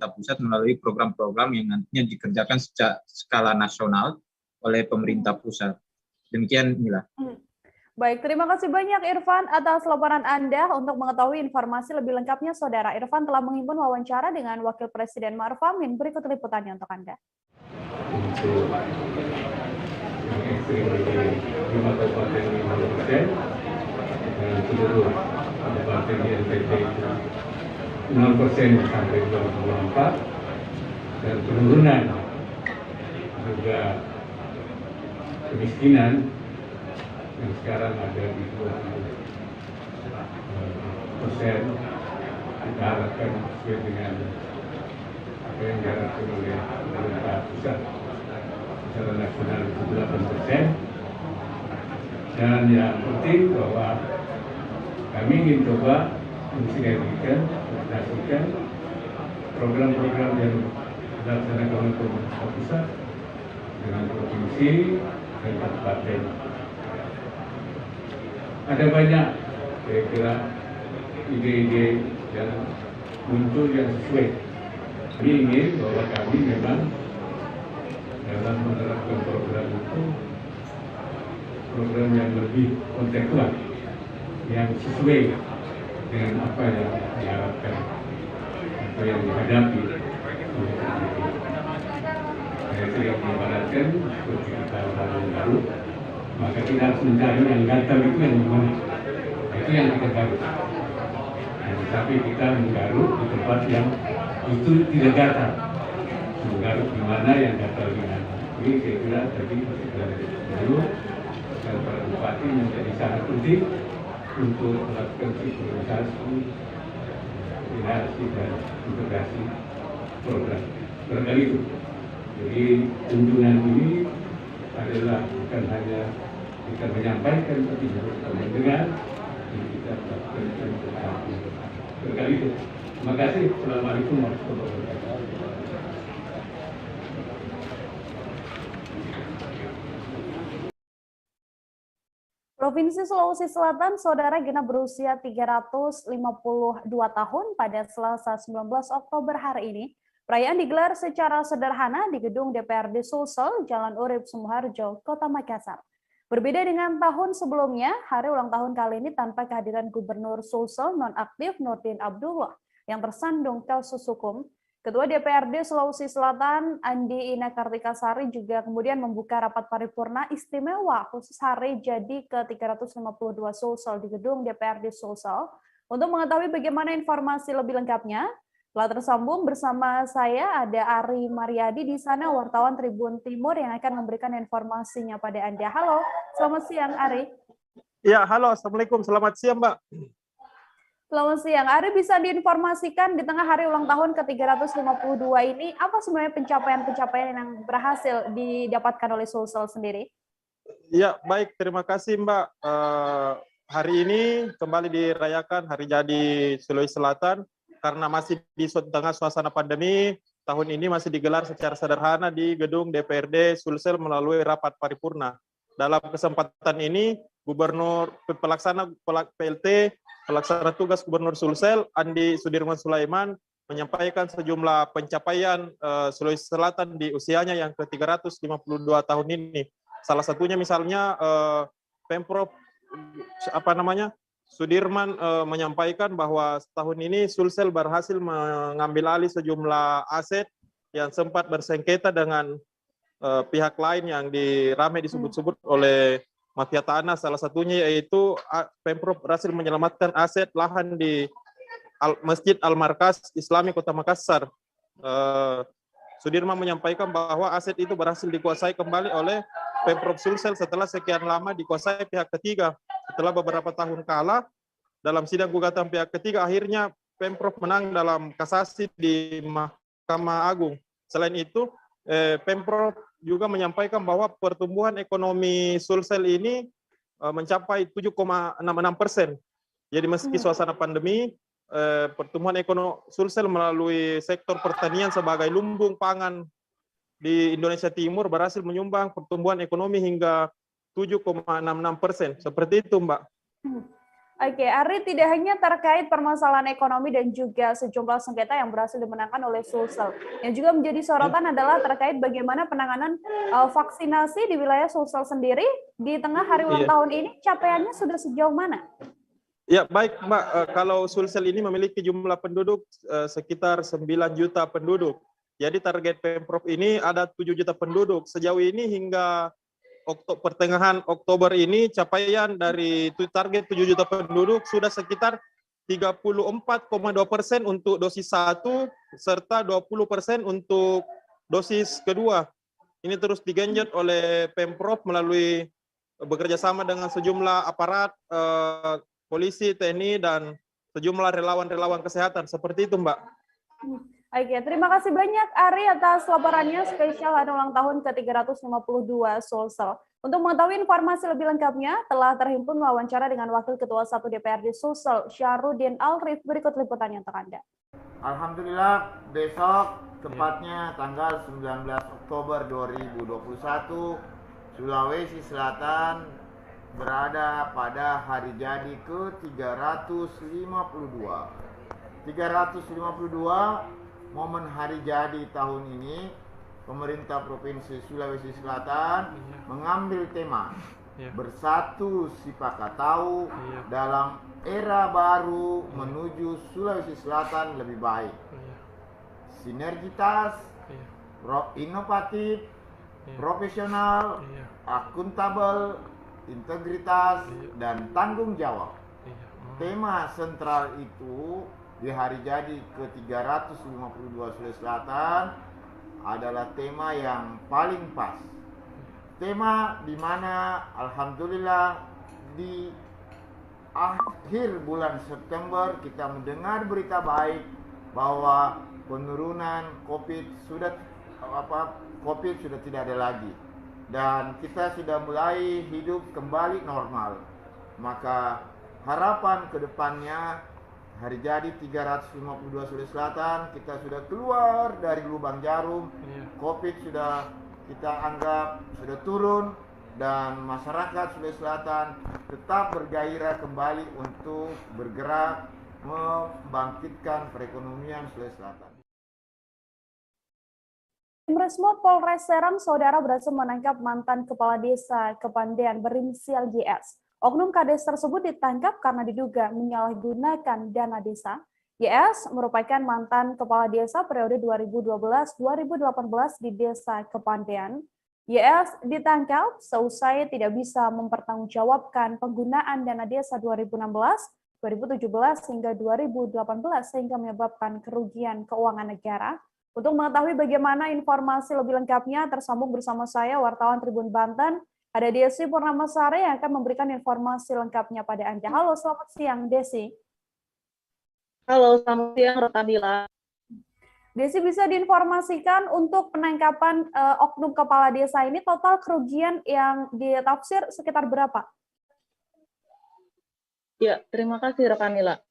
pemerintah pusat melalui program-program yang nantinya dikerjakan secara skala nasional oleh pemerintah pusat. Demikian, Mila. Baik, terima kasih banyak Irfan atas laporan Anda. Untuk mengetahui informasi lebih lengkapnya, Saudara Irfan telah menghimpun wawancara dengan Wakil Presiden Ma'ruf Amin. Berikut liputannya untuk Anda. Untuk yang ekstrim di 5 kabupaten 50% dan seluruh kabupaten di NTT 0% sampai 2024 dan penurunan juga kemiskinan yang sekarang ada di 20%. Kita harapkan sesuai dengan apa yang diharapkan oleh pemerintah pusat secara nasional 78%. Dan yang penting bahwa kami ingin coba mensinergikan, koordinasikan program-program yang dilaksanakan oleh pemerintah pusat dengan provinsi dan kabupaten. Ada banyak, saya kira, ide-ide yang muncul yang sesuai. Kami ingin bahwa kami memang dalam menerapkan program itu program yang lebih kontekstual, yang sesuai dengan apa yang diharapkan, apa yang dihadapi oleh penduduk. Saya sering mengibaratkan seperti kita orang baru, maka kita harus mencari yang gatal itu yang mana. Itu yang kita garuk. Tapi kita menggaruk di tempat yang itu tidak gatal. Menggaruk di mana yang gatal di mana. Ini saya kira tadi dulu dan para bupati menjadi sangat penting untuk melakukan sinkronisasi, koordinasi dan integrasi program. Barangkali itu. Jadi kunjungan ini adalah bukan hanya kita menyampaikan, tapi juga kita mendengar dan kita melakukan implementasi. Barangkali itu. Terima kasih. Assalamualaikum warahmatullahi wabarakatuh. Provinsi Sulawesi Selatan, saudara genap berusia 352 tahun pada Selasa 19 Oktober hari ini. Perayaan digelar secara sederhana di gedung DPRD Sulsel, Jalan Urip Sumoharjo, Kota Makassar. Berbeda dengan tahun sebelumnya, hari ulang tahun kali ini tanpa kehadiran Gubernur Sulsel nonaktif Nurdin Abdullah yang tersandung kasus hukum. Ketua DPRD Sulawesi Selatan, Andi Ina Kartikasari, juga kemudian membuka rapat paripurna istimewa khusus hari jadi ke-352 Sulsel di gedung DPRD Sulsel. Untuk mengetahui bagaimana informasi lebih lengkapnya, telah tersambung bersama saya ada Ari Mariadi di sana, wartawan Tribun Timur yang akan memberikan informasinya pada Anda. Halo, selamat siang Ari. Ya, halo, Assalamualaikum, selamat siang Mbak. Selamat siang. Ari, bisa diinformasikan di tengah hari ulang tahun ke-352 ini, apa sebenarnya pencapaian-pencapaian yang berhasil didapatkan oleh Sulsel sendiri? Ya, baik. Terima kasih, Mbak. Hari ini kembali dirayakan Hari Jadi Sulawesi Selatan, karena masih di tengah suasana pandemi, tahun ini masih digelar secara sederhana di gedung DPRD Sulsel melalui rapat paripurna. Dalam kesempatan ini, Gubernur PLT Pelaksana Tugas Gubernur Sulsel, Andi Sudirman Sulaiman, menyampaikan sejumlah pencapaian Sulawesi Selatan di usianya yang ke-352 tahun ini. Salah satunya misalnya Pemprov Sudirman menyampaikan bahwa tahun ini Sulsel berhasil mengambil alih sejumlah aset yang sempat bersengketa dengan pihak lain yang ramai disebut-sebut oleh mafia tanah. Salah satunya yaitu Pemprov berhasil menyelamatkan aset lahan di Masjid Al-Markas Islami Kota Makassar. Sudirman menyampaikan bahwa aset itu berhasil dikuasai kembali oleh Pemprov Sulsel setelah sekian lama dikuasai pihak ketiga. Setelah beberapa tahun kalah dalam sidang gugatan pihak ketiga, akhirnya Pemprov menang dalam kasasi di Mahkamah Agung. Selain itu, Pemprov juga menyampaikan bahwa pertumbuhan ekonomi Sulsel ini mencapai 7,66%. Jadi meski suasana pandemi, pertumbuhan ekonomi Sulsel melalui sektor pertanian sebagai lumbung pangan di Indonesia Timur berhasil menyumbang pertumbuhan ekonomi hingga 7,66%. Seperti itu, Mbak. Oke, Ari, tidak hanya terkait permasalahan ekonomi dan juga sejumlah sengketa yang berhasil dimenangkan oleh Sulsel. Yang juga menjadi sorotan adalah terkait bagaimana penanganan vaksinasi di wilayah Sulsel sendiri di tengah hari ulang tahun ini, capaiannya sudah sejauh mana? Ya, baik Mbak, kalau Sulsel ini memiliki jumlah penduduk sekitar 9 juta penduduk. Jadi target Pemprov ini ada 7 juta penduduk. Sejauh ini hingga pertengahan Oktober ini capaian dari target 7 juta penduduk sudah sekitar 34,2% untuk dosis 1 serta 20% untuk dosis kedua. Ini terus digenjot oleh Pemprov melalui bekerja sama dengan sejumlah aparat polisi, TNI, dan sejumlah relawan-relawan kesehatan. Seperti itu, Mbak. Oke, terima kasih banyak Ari atas laporannya spesial hari ulang tahun ke-352 Sulsel. Untuk mengetahui informasi lebih lengkapnya, telah terhimpun wawancara dengan Wakil Ketua 1 DPRD Sulsel, Syarudin Alrif. Berikut liputannya untuk Anda. Alhamdulillah, besok tepatnya tanggal 19 Oktober 2021, Sulawesi Selatan berada pada hari jadi ke-352. 352 momen hari jadi tahun ini, pemerintah Provinsi Sulawesi Selatan mengambil tema Bersatu Sipakatau dalam era baru menuju Sulawesi Selatan lebih baik. Sinergitas, inovatif, profesional, akuntabel, integritas, dan tanggung jawab. Tema sentral itu di hari jadi ke-352 Sulawesi Selatan adalah tema yang paling pas. Tema di mana alhamdulillah di akhir bulan September kita mendengar berita baik bahwa penurunan COVID sudah tidak ada lagi dan kita sudah mulai hidup kembali normal. Maka harapan ke depannya hari jadi 352 Sulawesi Selatan kita sudah keluar dari lubang jarum. COVID sudah kita anggap sudah turun dan masyarakat Sulawesi Selatan tetap bergairah kembali untuk bergerak membangkitkan perekonomian Sulawesi Selatan. Resmo Polres Serang, saudara, berhasil menangkap mantan kepala desa Kepandean berinisial YS. Oknum Kades tersebut ditangkap karena diduga menyalahgunakan dana desa. YS merupakan mantan kepala desa periode 2012-2018 di desa Kepandean. YS ditangkap seusai tidak bisa mempertanggungjawabkan penggunaan dana desa 2016, 2017 hingga 2018 sehingga menyebabkan kerugian keuangan negara. Untuk mengetahui bagaimana informasi lebih lengkapnya, tersambung bersama saya, wartawan Tribun Banten, ada Desi Purnamasari yang akan memberikan informasi lengkapnya pada Anda. Halo, selamat siang, Desi. Halo, selamat siang, Rokamila. Desi, bisa diinformasikan untuk penangkapan oknum kepala desa ini, total kerugian yang ditafsir sekitar berapa? Ya, terima kasih, Rokamila.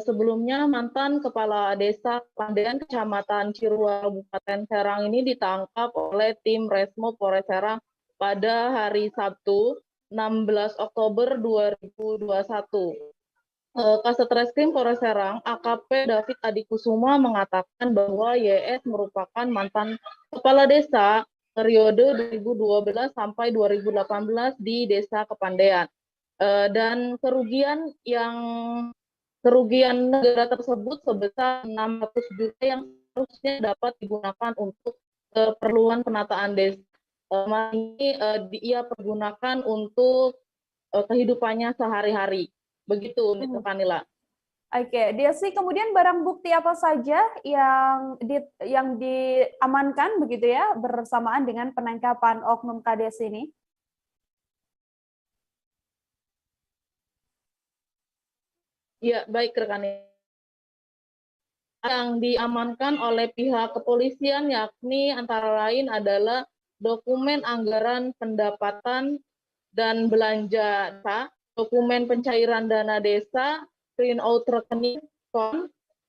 Sebelumnya mantan kepala desa Kepandean Kecamatan Cirua Kabupaten Serang ini ditangkap oleh tim Resmo Polres Serang pada hari Sabtu 16 Oktober 2021. Kasetreskrim Polres Serang AKP David Adikusuma mengatakan bahwa YS merupakan mantan kepala desa periode 2012 sampai 2018 di desa Kepandean. Dan kerugian negara tersebut sebesar 600 juta yang harusnya dapat digunakan untuk keperluan penataan desa. Ini ia pergunakan untuk kehidupannya sehari-hari. Begitu, Mr. Kanila. Oke, Desi, kemudian barang bukti apa saja yang diamankan begitu ya bersamaan dengan penangkapan oknum Kades ini? Ya, baik rekan. Yang diamankan oleh pihak kepolisian yakni antara lain adalah dokumen anggaran pendapatan dan belanja desa, dokumen pencairan dana desa, print out rekening,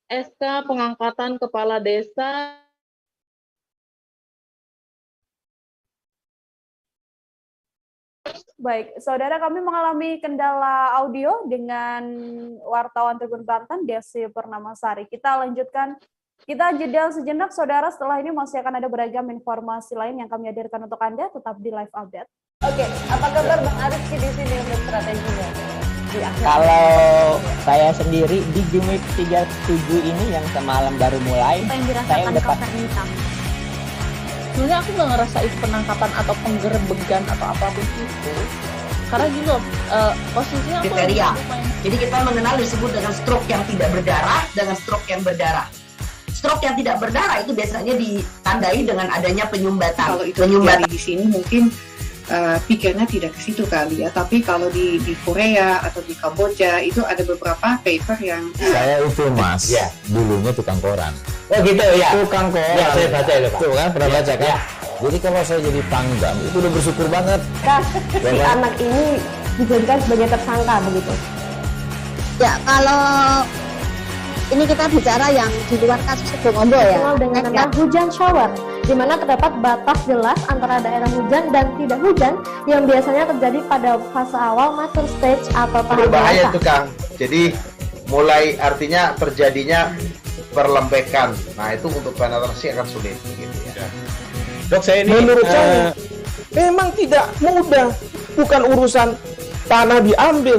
SK pengangkatan kepala desa, Baik, saudara, kami mengalami kendala audio dengan wartawan Tribun Banten, Desi Purnamasari. Kita lanjutkan, kita jeda sejenak, saudara. Setelah ini masih akan ada beragam informasi lain yang kami hadirkan untuk Anda, tetap di live update. Oke, apa kabar Bang Ariski di sini untuk strateginya? Kalau saya sendiri di Jumit 37 ini yang semalam baru mulai, saya udah Sebenarnya aku nggak ngerasa itu penangkapan atau penggerebegan atau apapun itu. Karena gitu, posisinya aku kriteria. Jadi kita mengenal disebut dengan stroke yang tidak berdarah dengan stroke yang berdarah. Stroke yang tidak berdarah itu biasanya ditandai dengan adanya penyumbatan. Kalau itu terjadi di sini mungkin pikirnya tidak ke situ kali ya, tapi kalau di Korea atau di Kamboja itu ada beberapa paper yang saya itu Mas, ya, dulunya tukang koran. Oh gitu ya. Tukang koran. Ya, saya baca itu Pak. Tuh kan, pernah baca kan? Ya. Jadi kalau saya jadi pangdam itu udah bersyukur banget. Si anak ini dijadikan sebagai tersangka begitu. Ya, kalau ini kita bicara yang di luar kasus Sebongombo ya. Dengan nama hujan shower, di mana terdapat batas jelas antara daerah hujan dan tidak hujan yang biasanya terjadi pada fase awal mature stage atau tahap Berbahaya dewasa. itu Kang. Jadi mulai artinya terjadinya perlembekan. Nah itu untuk penetrasi akan sulit. Gitu ya. Dok, saya ini menurut saya memang tidak mudah, bukan urusan tanah diambil.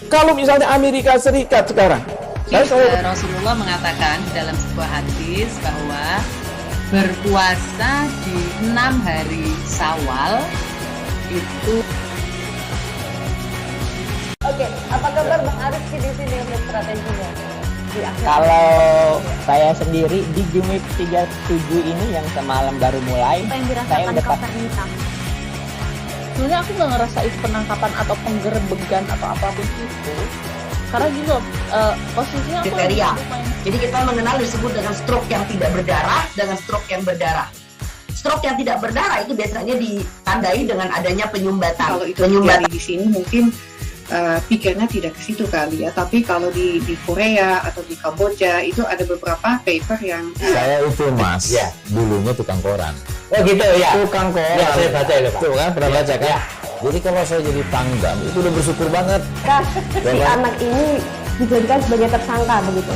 Kalau misalnya Amerika Serikat sekarang, Rasulullah mengatakan dalam sebuah hadis bahwa berpuasa di 6 hari Syawal itu. Oke, apa kabar Bang Ariski di sini untuk strateginya? Kalau saya sendiri di Jumit 37 ini yang semalam baru mulai, saya udah Sebenarnya aku nggak ngerasa itu penangkapan atau penggerebegan atau apapun itu. Karena gitu, posisinya aku kriteria. Jadi kita mengenal disebut dengan stroke yang tidak berdarah dengan stroke yang berdarah. Stroke yang tidak berdarah itu biasanya ditandai dengan adanya penyumbatan. Kalau itu terjadi di sini mungkin pikirnya tidak ke situ kali ya, tapi kalau di Korea atau di Kamboja itu ada beberapa paper yang saya itu Mas, ya, dulunya tukang koran. Oh gitu ya. Tukang koran. Ya, saya baca itu Pak. Tuh kan, pernah baca kan? Ya. Jadi kalau saya jadi pangdam itu udah bersyukur banget. Si anak ini dijadikan sebagai tersangka begitu.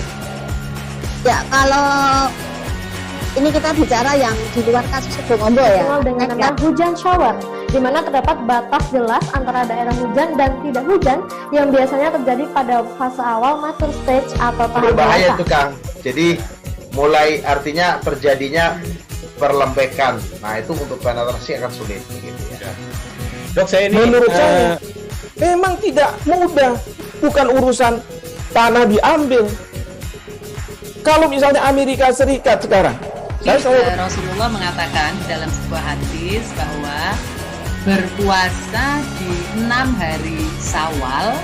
Ya, kalau ini kita bicara yang di luar kasus Sebongombo ya. Dengan nama hujan shower, di mana terdapat batas jelas antara daerah hujan dan tidak hujan yang biasanya terjadi pada fase awal mature stage atau tahap Berbahaya dewasa. itu Kang. Jadi mulai artinya terjadinya perlembekan. Nah itu untuk penetrasi akan sulit. Gitu ya. Dok, saya ini menurut saya memang tidak mudah, bukan urusan tanah diambil. Kalau misalnya Amerika Serikat sekarang, Rasulullah mengatakan dalam sebuah hadis bahwa berpuasa di 6 hari Syawal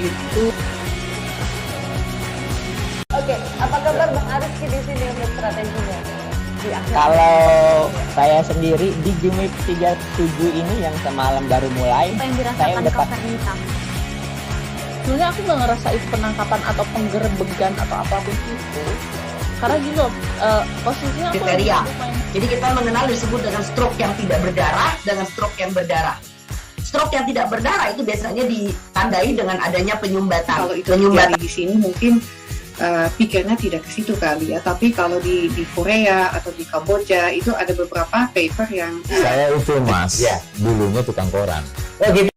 itu. Oke, apa kabar Bang Ariski di sini untuk strateginya? Kalau saya sendiri di Jumit 37 ini yang semalam baru mulai, saya udah Sebenarnya aku nggak ngerasa itu penangkapan atau penggerebegan atau apapun itu. Karena gitu, posisinya aku kriteria. Jadi kita mengenal disebut dengan stroke yang tidak berdarah dengan stroke yang berdarah. Stroke yang tidak berdarah itu biasanya ditandai dengan adanya penyumbatan. Kalau itu terjadi di sini mungkin pikirnya tidak ke situ kali ya, tapi kalau di Korea atau di Kamboja itu ada beberapa paper yang saya itu Mas, ya, dulunya tukang koran. Oh gitu.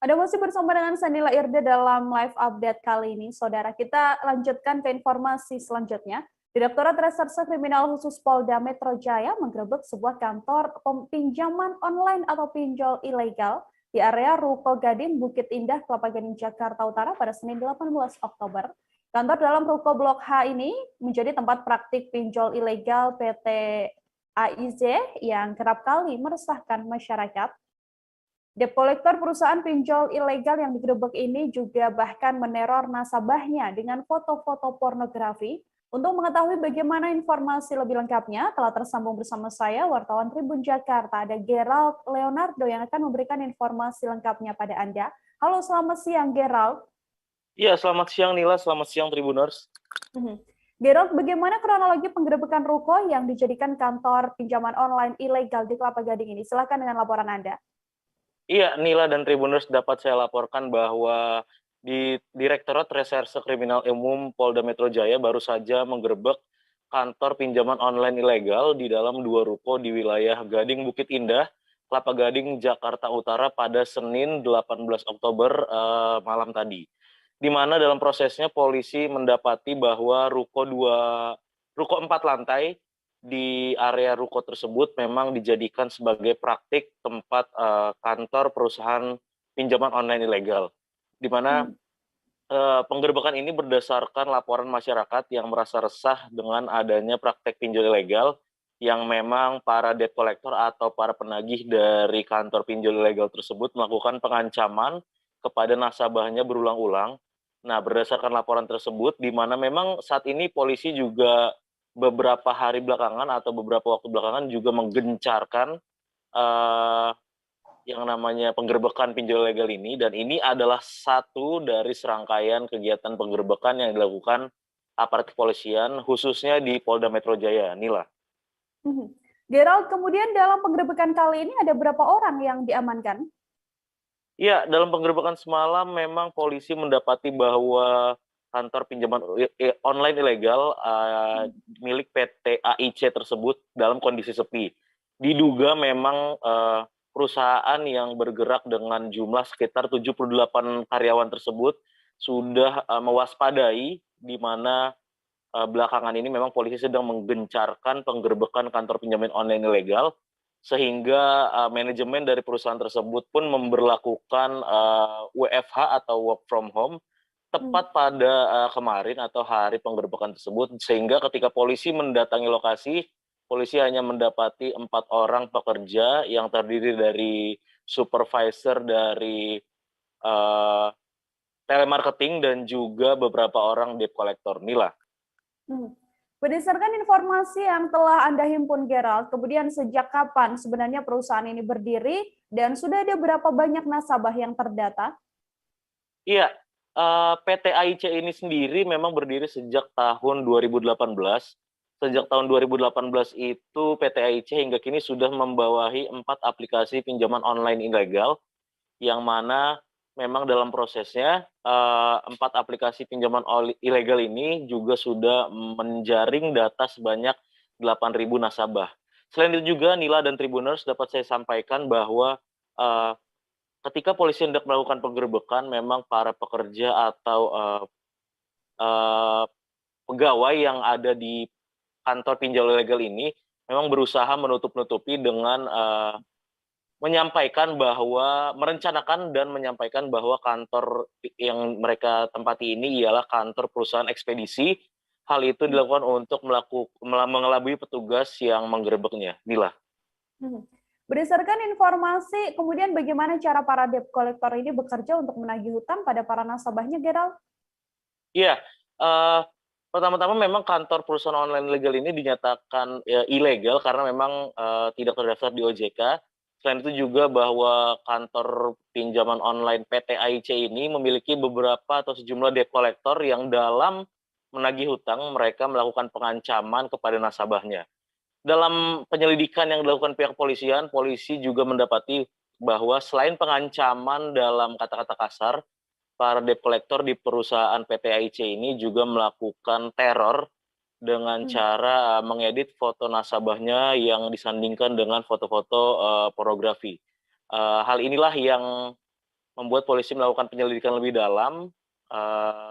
Ada masih bersama dengan Sanila Irde dalam live update kali ini, saudara. Kita lanjutkan ke informasi selanjutnya. Direktorat Reserse Kriminal Khusus Polda Metro Jaya menggerebek sebuah kantor pinjaman online atau pinjol ilegal di area Ruko Gading, Bukit Indah, Kelapa Gading, Jakarta Utara pada Senin 18 Oktober. Kantor dalam Ruko Blok H ini menjadi tempat praktik pinjol ilegal PT AIZ yang kerap kali meresahkan masyarakat. Debt collector perusahaan pinjol ilegal yang digerebek ini juga bahkan meneror nasabahnya dengan foto-foto pornografi. Untuk mengetahui bagaimana informasi lebih lengkapnya, telah tersambung bersama saya, wartawan Tribun Jakarta, ada Gerald Leonardo yang akan memberikan informasi lengkapnya pada Anda. Halo, selamat siang Gerald. Iya, selamat siang Nila, selamat siang Tribuners. Gerald, bagaimana kronologi penggerebekan ruko yang dijadikan kantor pinjaman online ilegal di Kelapa Gading ini? Silakan dengan laporan Anda. Iya, Nila dan Tribuners, dapat saya laporkan bahwa di Direktorat Reserse Kriminal Umum Polda Metro Jaya baru saja menggerebek kantor pinjaman online ilegal di dalam 2 ruko di wilayah Gading Bukit Indah, Kelapa Gading, Jakarta Utara pada Senin 18 Oktober malam tadi. Di mana dalam prosesnya polisi mendapati bahwa ruko 4 lantai di area ruko tersebut memang dijadikan sebagai praktik tempat kantor perusahaan pinjaman online ilegal. Di mana penggerebekan ini berdasarkan laporan masyarakat yang merasa resah dengan adanya praktek pinjol ilegal yang memang para debt collector atau para penagih dari kantor pinjol ilegal tersebut melakukan pengancaman kepada nasabahnya berulang-ulang. Nah, berdasarkan laporan tersebut, di mana memang saat ini polisi juga beberapa hari belakangan atau beberapa waktu belakangan juga menggencarkan yang namanya penggerebekan pinjol ilegal ini, dan ini adalah satu dari serangkaian kegiatan penggerebekan yang dilakukan aparat kepolisian khususnya di Polda Metro Jaya. Nila. Gerald, kemudian dalam penggerebekan kali ini ada berapa orang yang diamankan? Ya, dalam penggerebekan semalam memang polisi mendapati bahwa kantor pinjaman online ilegal milik PT AIC tersebut dalam kondisi sepi. Diduga memang perusahaan yang bergerak dengan jumlah sekitar 78 karyawan tersebut sudah mewaspadai, di mana belakangan ini memang polisi sedang menggencarkan penggerebekan kantor pinjaman online ilegal, sehingga manajemen dari perusahaan tersebut pun memberlakukan WFH atau work from home tepat pada kemarin atau hari penggerebekan tersebut, sehingga ketika polisi mendatangi lokasi, polisi hanya mendapati 4 orang pekerja yang terdiri dari supervisor dari telemarketing dan juga beberapa orang debt collector. Nila. Berdasarkan informasi yang telah Anda himpun, Gerald, kemudian sejak kapan sebenarnya perusahaan ini berdiri dan sudah ada berapa banyak nasabah yang terdata? Iya, PT AIC ini sendiri memang berdiri sejak tahun 2018. Sejak tahun 2018 itu PT AIC hingga kini sudah membawahi 4 aplikasi pinjaman online ilegal, yang mana memang dalam prosesnya 4 aplikasi pinjaman ilegal ini juga sudah menjaring data sebanyak 8.000 nasabah. Selain itu juga, Nila dan Tribuners, dapat saya sampaikan bahwa ketika polisi hendak melakukan penggerebekan, memang para pekerja atau pegawai yang ada di kantor pinjol ilegal ini memang berusaha menutup-nutupi dengan merencanakan dan menyampaikan bahwa kantor yang mereka tempati ini ialah kantor perusahaan ekspedisi. Hal itu dilakukan untuk mengelabui petugas yang menggerebeknya. Nila. Berdasarkan informasi, kemudian bagaimana cara para debt collector ini bekerja untuk menagih hutang pada para nasabahnya, Gerald? Iya, pertama-tama memang kantor perusahaan online ilegal ini dinyatakan ilegal karena memang tidak terdaftar di OJK. Selain itu juga bahwa kantor pinjaman online PT AIC ini memiliki beberapa atau sejumlah debt collector yang dalam menagih hutang mereka melakukan pengancaman kepada nasabahnya. Dalam penyelidikan yang dilakukan pihak kepolisian, polisi juga mendapati bahwa selain pengancaman dalam kata-kata kasar, para debt collector di perusahaan PT AIC ini juga melakukan teror dengan cara mengedit foto nasabahnya yang disandingkan dengan foto-foto pornografi. Hal inilah yang membuat polisi melakukan penyelidikan lebih dalam,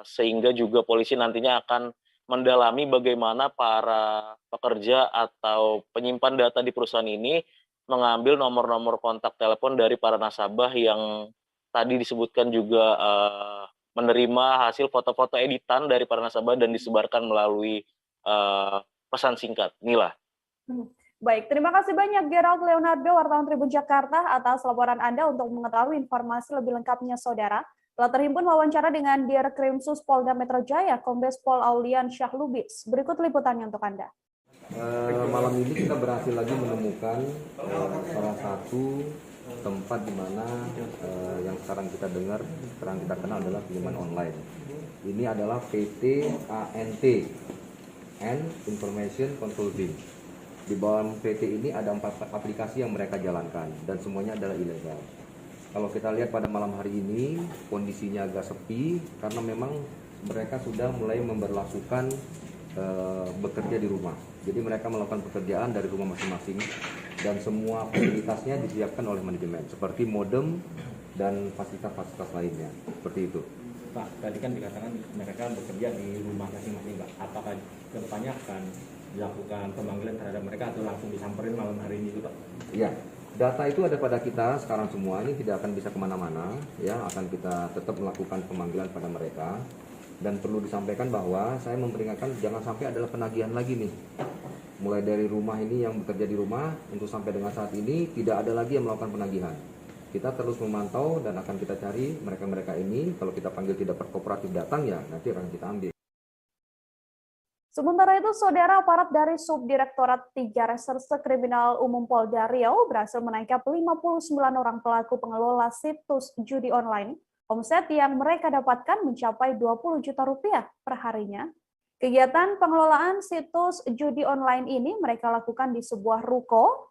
sehingga juga polisi nantinya akan mendalami bagaimana para pekerja atau penyimpan data di perusahaan ini mengambil nomor-nomor kontak telepon dari para nasabah yang tadi disebutkan juga menerima hasil foto-foto editan dari para nasabah dan disebarkan melalui pesan singkat. Nila. Baik, terima kasih banyak Gerald Leonardo, wartawan Tribun Jakarta, atas laporan Anda. Untuk mengetahui informasi lebih lengkapnya, Saudara, telah terhimpun wawancara dengan Dirkrimsus Polda Metro Jaya, Kombes Pol Aulian Syah Lubis. Berikut liputannya untuk Anda. Malam ini kita berhasil lagi menemukan salah satu tempat di mana yang sekarang kita dengar, sekarang kita kenal adalah pinjaman online. Ini adalah PT ANT. and Information Consulting. Di bawah PT ini ada 4 aplikasi yang mereka jalankan dan semuanya adalah ilegal. Kalau kita lihat pada malam hari ini kondisinya agak sepi karena memang mereka sudah mulai memberlakukan bekerja di rumah. Jadi mereka melakukan pekerjaan dari rumah masing-masing dan semua fasilitasnya disiapkan oleh manajemen seperti modem dan fasilitas-fasilitas lainnya. Seperti itu. Pak, tadi kan dikatakan mereka bekerja di rumah masing-masing, Pak. Apakah kedepannya akan dilakukan pemanggilan terhadap mereka atau langsung disamperin malam hari ini, Pak? Iya, data itu ada pada kita sekarang semua, ini tidak akan bisa kemana-mana, ya, akan kita tetap melakukan pemanggilan pada mereka. Dan perlu disampaikan bahwa saya memperingatkan jangan sampai adalah penagihan lagi nih. Mulai dari rumah ini yang bekerja di rumah, untuk sampai dengan saat ini tidak ada lagi yang melakukan penagihan. Kita terus memantau dan akan kita cari mereka-mereka ini. Kalau kita panggil tidak berkooperatif datang, ya nanti akan kita ambil. Sementara itu, saudara, aparat dari Subdirektorat 3 Reserse Kriminal Umum Polda Riau berhasil menangkap 59 orang pelaku pengelola situs judi online. Omset yang mereka dapatkan mencapai 20 juta rupiah per harinya. Kegiatan pengelolaan situs judi online ini mereka lakukan di sebuah ruko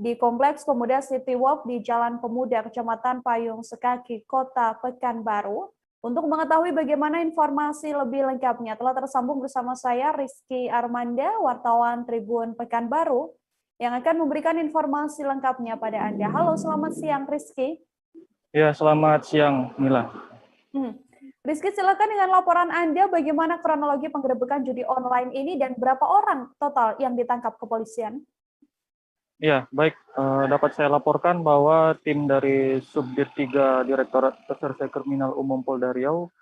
di Kompleks Pemuda City Walk di Jalan Pemuda, Kecamatan Payung Sekaki, Kota Pekanbaru. Untuk mengetahui bagaimana informasi lebih lengkapnya, telah tersambung bersama saya Rizky Armanda, wartawan Tribun Pekanbaru, yang akan memberikan informasi lengkapnya pada Anda. Halo, selamat siang Rizky. Ya, selamat siang, Mila. Rizky, silakan dengan laporan Anda bagaimana kronologi penggerebekan judi online ini dan berapa orang total yang ditangkap kepolisian? Ya, baik. Dapat saya laporkan bahwa tim dari Subdit 3 Direktorat Reserse Kriminal Umum Polda Riau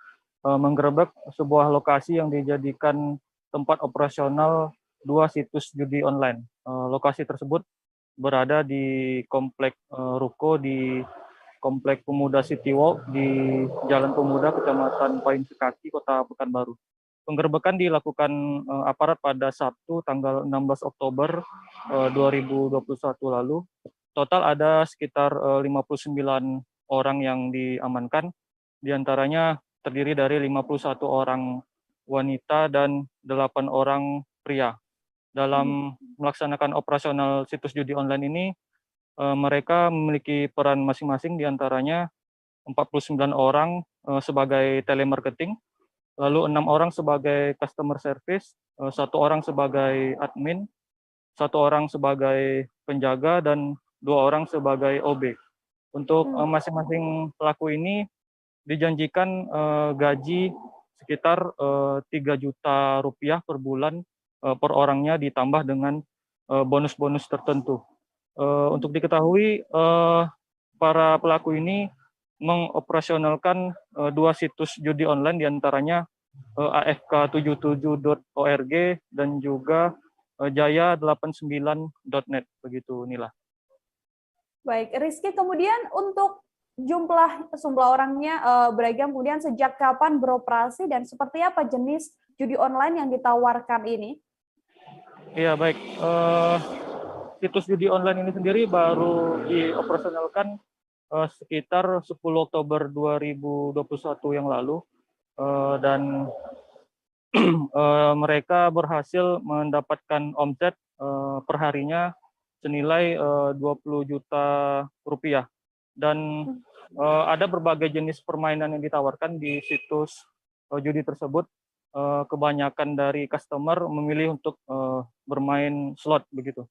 menggerebek sebuah lokasi yang dijadikan tempat operasional 2 situs judi online. Lokasi tersebut berada di Komplek Ruko di Komplek Pemuda City Walk di Jalan Pemuda, Kecamatan Payung Sekaki, Kota Pekanbaru. Penggerebekan dilakukan aparat pada Sabtu tanggal 16 Oktober 2021 lalu. Total ada sekitar 59 orang yang diamankan, diantaranya terdiri dari 51 orang wanita dan 8 orang pria. Dalam melaksanakan operasional situs judi online ini, mereka memiliki peran masing-masing, diantaranya 49 orang sebagai telemarketing, lalu 6 orang sebagai customer service, 1 orang sebagai admin, 1 orang sebagai penjaga, dan 2 orang sebagai OB. Untuk masing-masing pelaku ini dijanjikan gaji sekitar 3 juta rupiah per bulan per orangnya, ditambah dengan bonus-bonus tertentu. Untuk diketahui, para pelaku ini mengoperasionalkan 2 situs judi online, diantaranya afk77.org dan juga jaya89.net, begitu Nila. Baik, Rizky, kemudian untuk jumlah orangnya beragam, kemudian sejak kapan beroperasi dan seperti apa jenis judi online yang ditawarkan ini? Iya, baik. Situs judi online ini sendiri baru dioperasionalkan sekitar 10 Oktober 2021 yang lalu, dan mereka berhasil mendapatkan omset perharinya senilai 20 juta rupiah. Dan ada berbagai jenis permainan yang ditawarkan di situs judi tersebut. Kebanyakan dari customer memilih untuk bermain slot, begitu.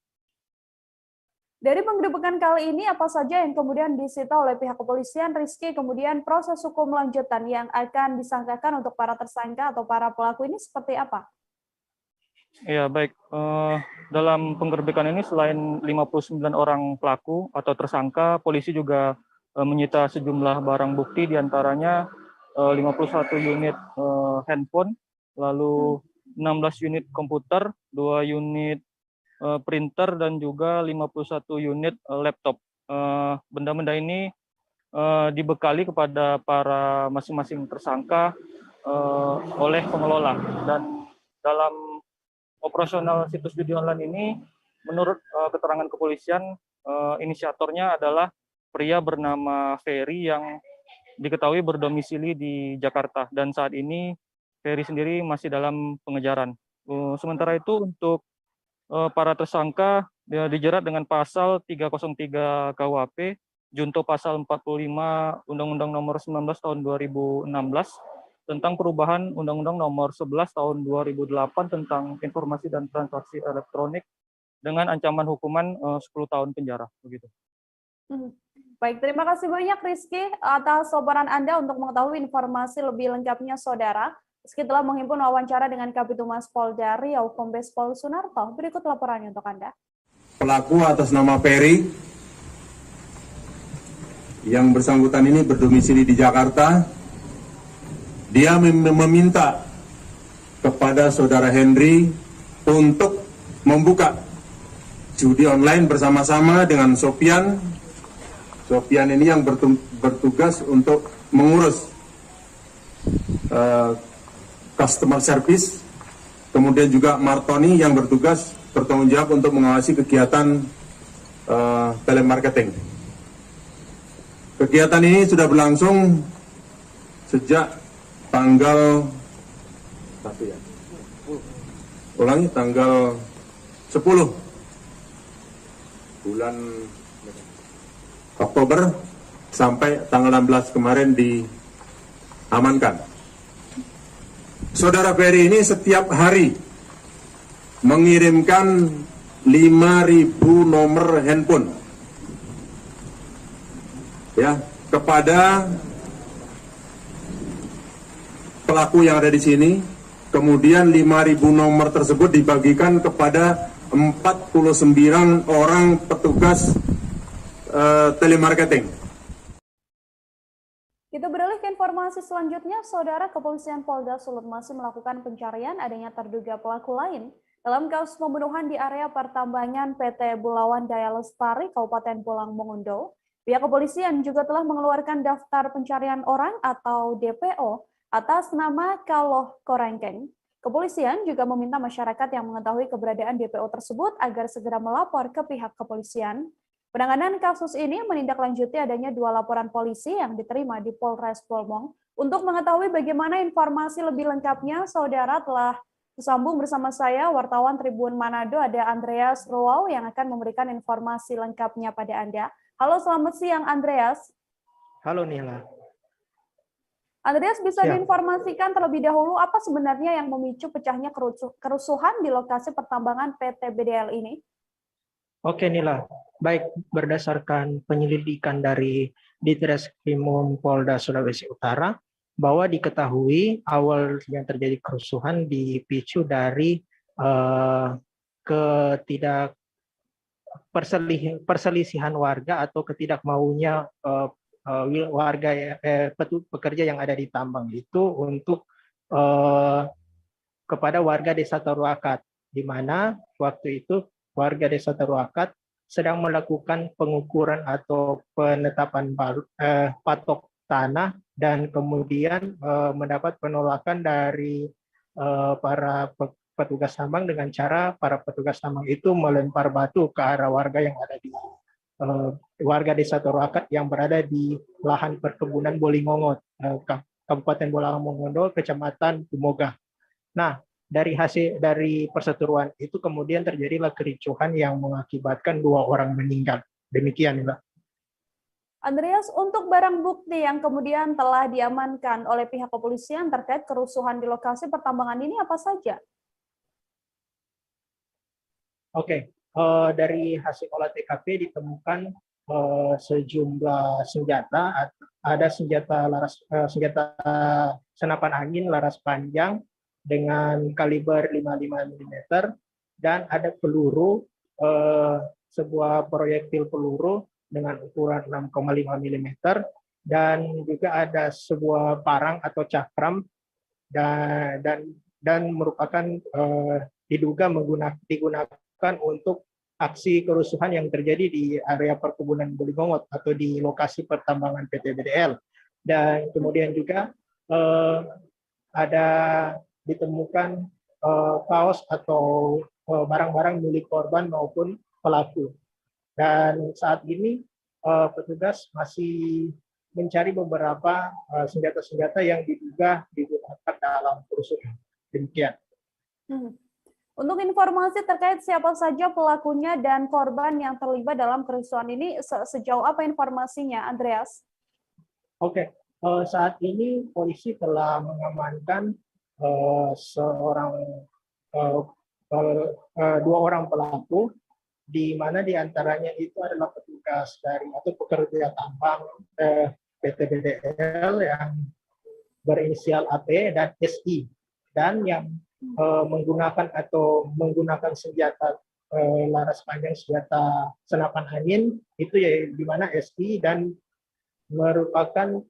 Dari penggerebekan kali ini, apa saja yang kemudian disita oleh pihak kepolisian, Rizky? Kemudian proses hukum lanjutan yang akan disangkakan untuk para tersangka atau para pelaku ini seperti apa? Ya, baik. Dalam penggerebekan ini, selain 59 orang pelaku atau tersangka, polisi juga menyita sejumlah barang bukti, diantaranya 51 unit handphone, lalu 16 unit komputer, 2 unit printer, dan juga 51 unit laptop. Benda-benda ini dibekali kepada para masing-masing tersangka oleh pengelola. Dan dalam operasional situs judi online ini, menurut keterangan kepolisian, inisiatornya adalah pria bernama Ferry yang diketahui berdomisili di Jakarta, dan saat ini Ferry sendiri masih dalam pengejaran. Sementara itu untuk para tersangka dijerat dengan pasal 303 KUHP, junto pasal 45 Undang-Undang Nomor 19 Tahun 2016 tentang perubahan Undang-Undang Nomor 11 Tahun 2008 tentang informasi dan transaksi elektronik dengan ancaman hukuman 10 tahun penjara. Begitu. Baik, terima kasih banyak Rizky atas laporan Anda. Untuk mengetahui informasi lebih lengkapnya, Saudara, Rizky telah menghimpun wawancara dengan Kabitumas Polda Riau, Kombes Pol Sunarto. Berikut laporannya untuk Anda. Pelaku atas nama Ferry yang bersangkutan ini berdomisili di Jakarta. Dia meminta kepada saudara Henry untuk membuka judi online bersama-sama dengan Sofian. Sofian ini yang bertugas untuk mengurus customer service, kemudian juga Martoni yang bertanggung jawab untuk mengawasi kegiatan telemarketing. Kegiatan ini sudah berlangsung sejak tanggal 10 bulan Oktober sampai tanggal 16 kemarin diamankan. Saudara Ferry ini setiap hari mengirimkan 5.000 nomor handphone ya kepada pelaku yang ada di sini. Kemudian 5.000 nomor tersebut dibagikan kepada 49 orang petugas telemarketing. Kita beralih ke informasi selanjutnya, Saudara. Kepolisian Polda Sulut masih melakukan pencarian adanya terduga pelaku lain dalam kasus pembunuhan di area pertambangan PT Bulawan Daya Lestari, Kabupaten Bolang Mongondo. Pihak kepolisian juga telah mengeluarkan daftar pencarian orang atau DPO atas nama Kaloh Korengkeng. Kepolisian juga meminta masyarakat yang mengetahui keberadaan DPO tersebut agar segera melapor ke pihak kepolisian. Penanganan kasus ini menindaklanjuti adanya 2 laporan polisi yang diterima di Polres Bolmong. Untuk mengetahui bagaimana informasi lebih lengkapnya, Saudara, telah tersambung bersama saya, wartawan Tribun Manado, ada Andreas Ruau yang akan memberikan informasi lengkapnya pada Anda. Halo, selamat siang Andreas. Halo Nila. Andreas, bisa diinformasikan terlebih dahulu apa sebenarnya yang memicu pecahnya kerusuhan di lokasi pertambangan PT BDL ini? Oke Nila, baik, berdasarkan penyelidikan dari Ditreskrimum Polda Sulawesi Utara, bahwa diketahui awal yang terjadi kerusuhan dipicu dari perselisihan warga atau ketidakmaunya warga pekerja yang ada di tambang itu untuk kepada warga Desa Taruakat, di mana waktu itu warga Desa Taruakat sedang melakukan pengukuran atau penetapan patok tanah dan kemudian mendapat penolakan dari para petugas tambang dengan cara para petugas tambang itu melempar batu ke arah warga yang ada di warga Desa Taruakat yang berada di lahan perkebunan Bolingongot, Kabupaten Bolang Mongondo, Kecamatan Tumogah. Nah, dari perseteruan itu kemudian terjadilah kericuhan yang mengakibatkan 2 orang meninggal. Demikian, Mbak. Andreas, untuk barang bukti yang kemudian telah diamankan oleh pihak kepolisian terkait kerusuhan di lokasi pertambangan ini apa saja? Oke. Dari hasil olah TKP ditemukan sejumlah senjata, ada senjata senapan angin laras panjang dengan kaliber 55 mm dan ada peluru, sebuah proyektil peluru dengan ukuran 6,5 mm dan juga ada sebuah parang atau cakram dan merupakan diduga digunakan untuk aksi kerusuhan yang terjadi di area perkebunan Bolingongot atau di lokasi pertambangan PT BDL. Dan kemudian juga ada ditemukan kaos atau barang-barang milik korban maupun pelaku. Dan saat ini petugas masih mencari beberapa senjata-senjata yang diduga digunakan dalam kerusuhan. Demikian. Untuk informasi terkait siapa saja pelakunya dan korban yang terlibat dalam kerusuhan ini, sejauh apa informasinya, Andreas? Oke, saat ini polisi telah mengamankan dua orang pelaku, di mana diantaranya itu adalah petugas dari atau pekerja tambang PT BDL yang berinisial AP dan SI, dan yang menggunakan senjata laras panjang, senjata senapan angin itu ya, di mana SI, dan merupakan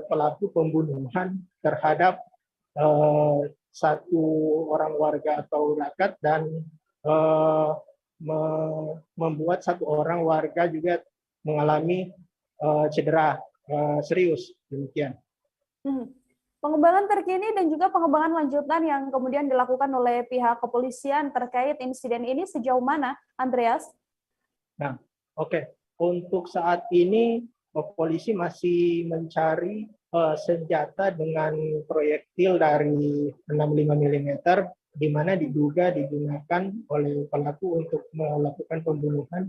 pelaku pembunuhan terhadap satu orang warga atau rakyat, dan membuat satu orang warga juga mengalami cedera serius. Demikian. Pengembangan terkini dan juga pengembangan lanjutan yang kemudian dilakukan oleh pihak kepolisian terkait insiden ini sejauh mana, Andreas? Nah, oke. Untuk saat ini polisi masih mencari senjata dengan proyektil dari 65 mm, di mana diduga digunakan oleh pelaku untuk melakukan pembunuhan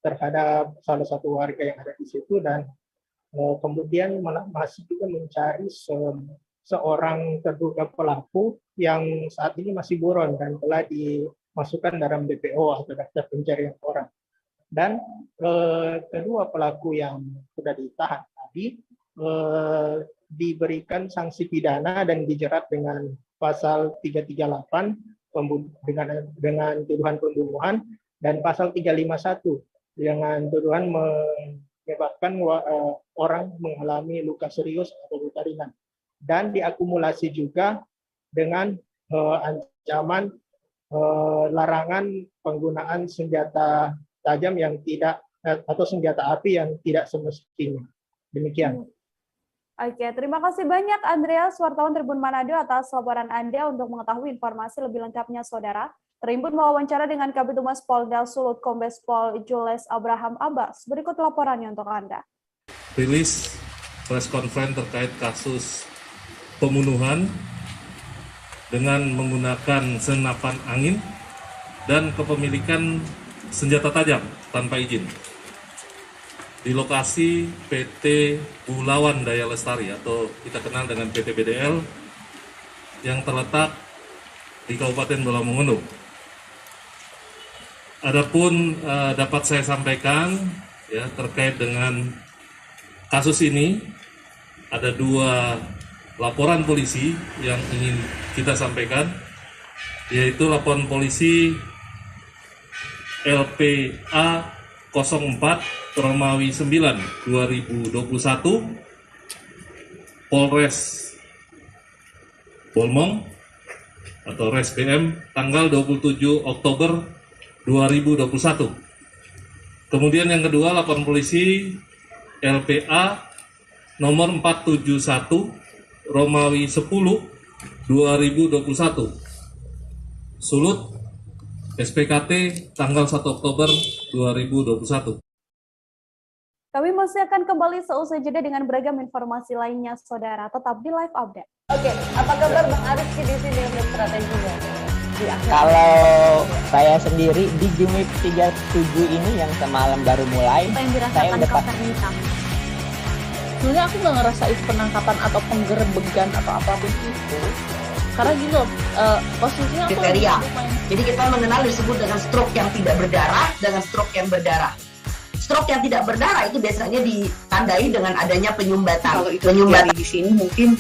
terhadap salah satu warga yang ada di situ, dan kemudian masih juga mencari seorang terduga pelaku yang saat ini masih buron dan telah dimasukkan dalam DPO atau daftar pencarian orang. Dan kedua pelaku yang sudah ditahan tadi diberikan sanksi pidana dan dijerat dengan pasal 338 dengan tuduhan pembunuhan, dan pasal 351 dengan tuduhan menyebabkan orang mengalami luka serius atau luka ringan, dan diakumulasi juga dengan ancaman larangan penggunaan senjata tajam yang tidak atau senjata api yang tidak semestinya. Demikian. Oke, terima kasih banyak Andreas, wartawan Tribun Manado, atas laporan Anda. Untuk mengetahui informasi lebih lengkapnya, Saudara, Tribun mewawancara dengan Kabitumas Polda Sulut Kombes Pol Jules Abraham Abbas. Berikut laporannya untuk Anda. Rilis press conference terkait kasus pembunuhan dengan menggunakan senapan angin dan kepemilikan senjata tajam tanpa izin di lokasi PT Bulawan Daya Lestari atau kita kenal dengan PT BDL yang terletak di Kabupaten Bola Mongondo. Adapun dapat saya sampaikan ya terkait dengan kasus ini, ada dua laporan polisi yang ingin kita sampaikan, yaitu laporan polisi LPA 04 Romawi 9 2021 Polres Bolmong atau Res BM tanggal 27 Oktober 2021. Kemudian yang kedua laporan polisi LPA nomor 471 Romawi 10 2021 Sulut SPKT tanggal 1 Oktober 2021. Kami masih akan kembali seusai jeda dengan beragam informasi lainnya, Saudara. Tetap di Live Update. Oke, apa kabar Bang Arifki di sini untuk strateginya? Kalau saya sendiri di Jumip 37 ini yang semalam baru mulai, Apa yang dirasakan saya udah Kak Fernita? Sebenarnya aku nggak ngerasain penangkapan atau penggerebegan atau apapun itu. Karena gitu, posisinya aku kriteria. Jadi kita mengenal disebut dengan stroke yang tidak berdarah dengan stroke yang berdarah. Stroke yang tidak berdarah itu biasanya ditandai dengan adanya penyumbatan. Kalau itu terjadi di sini mungkin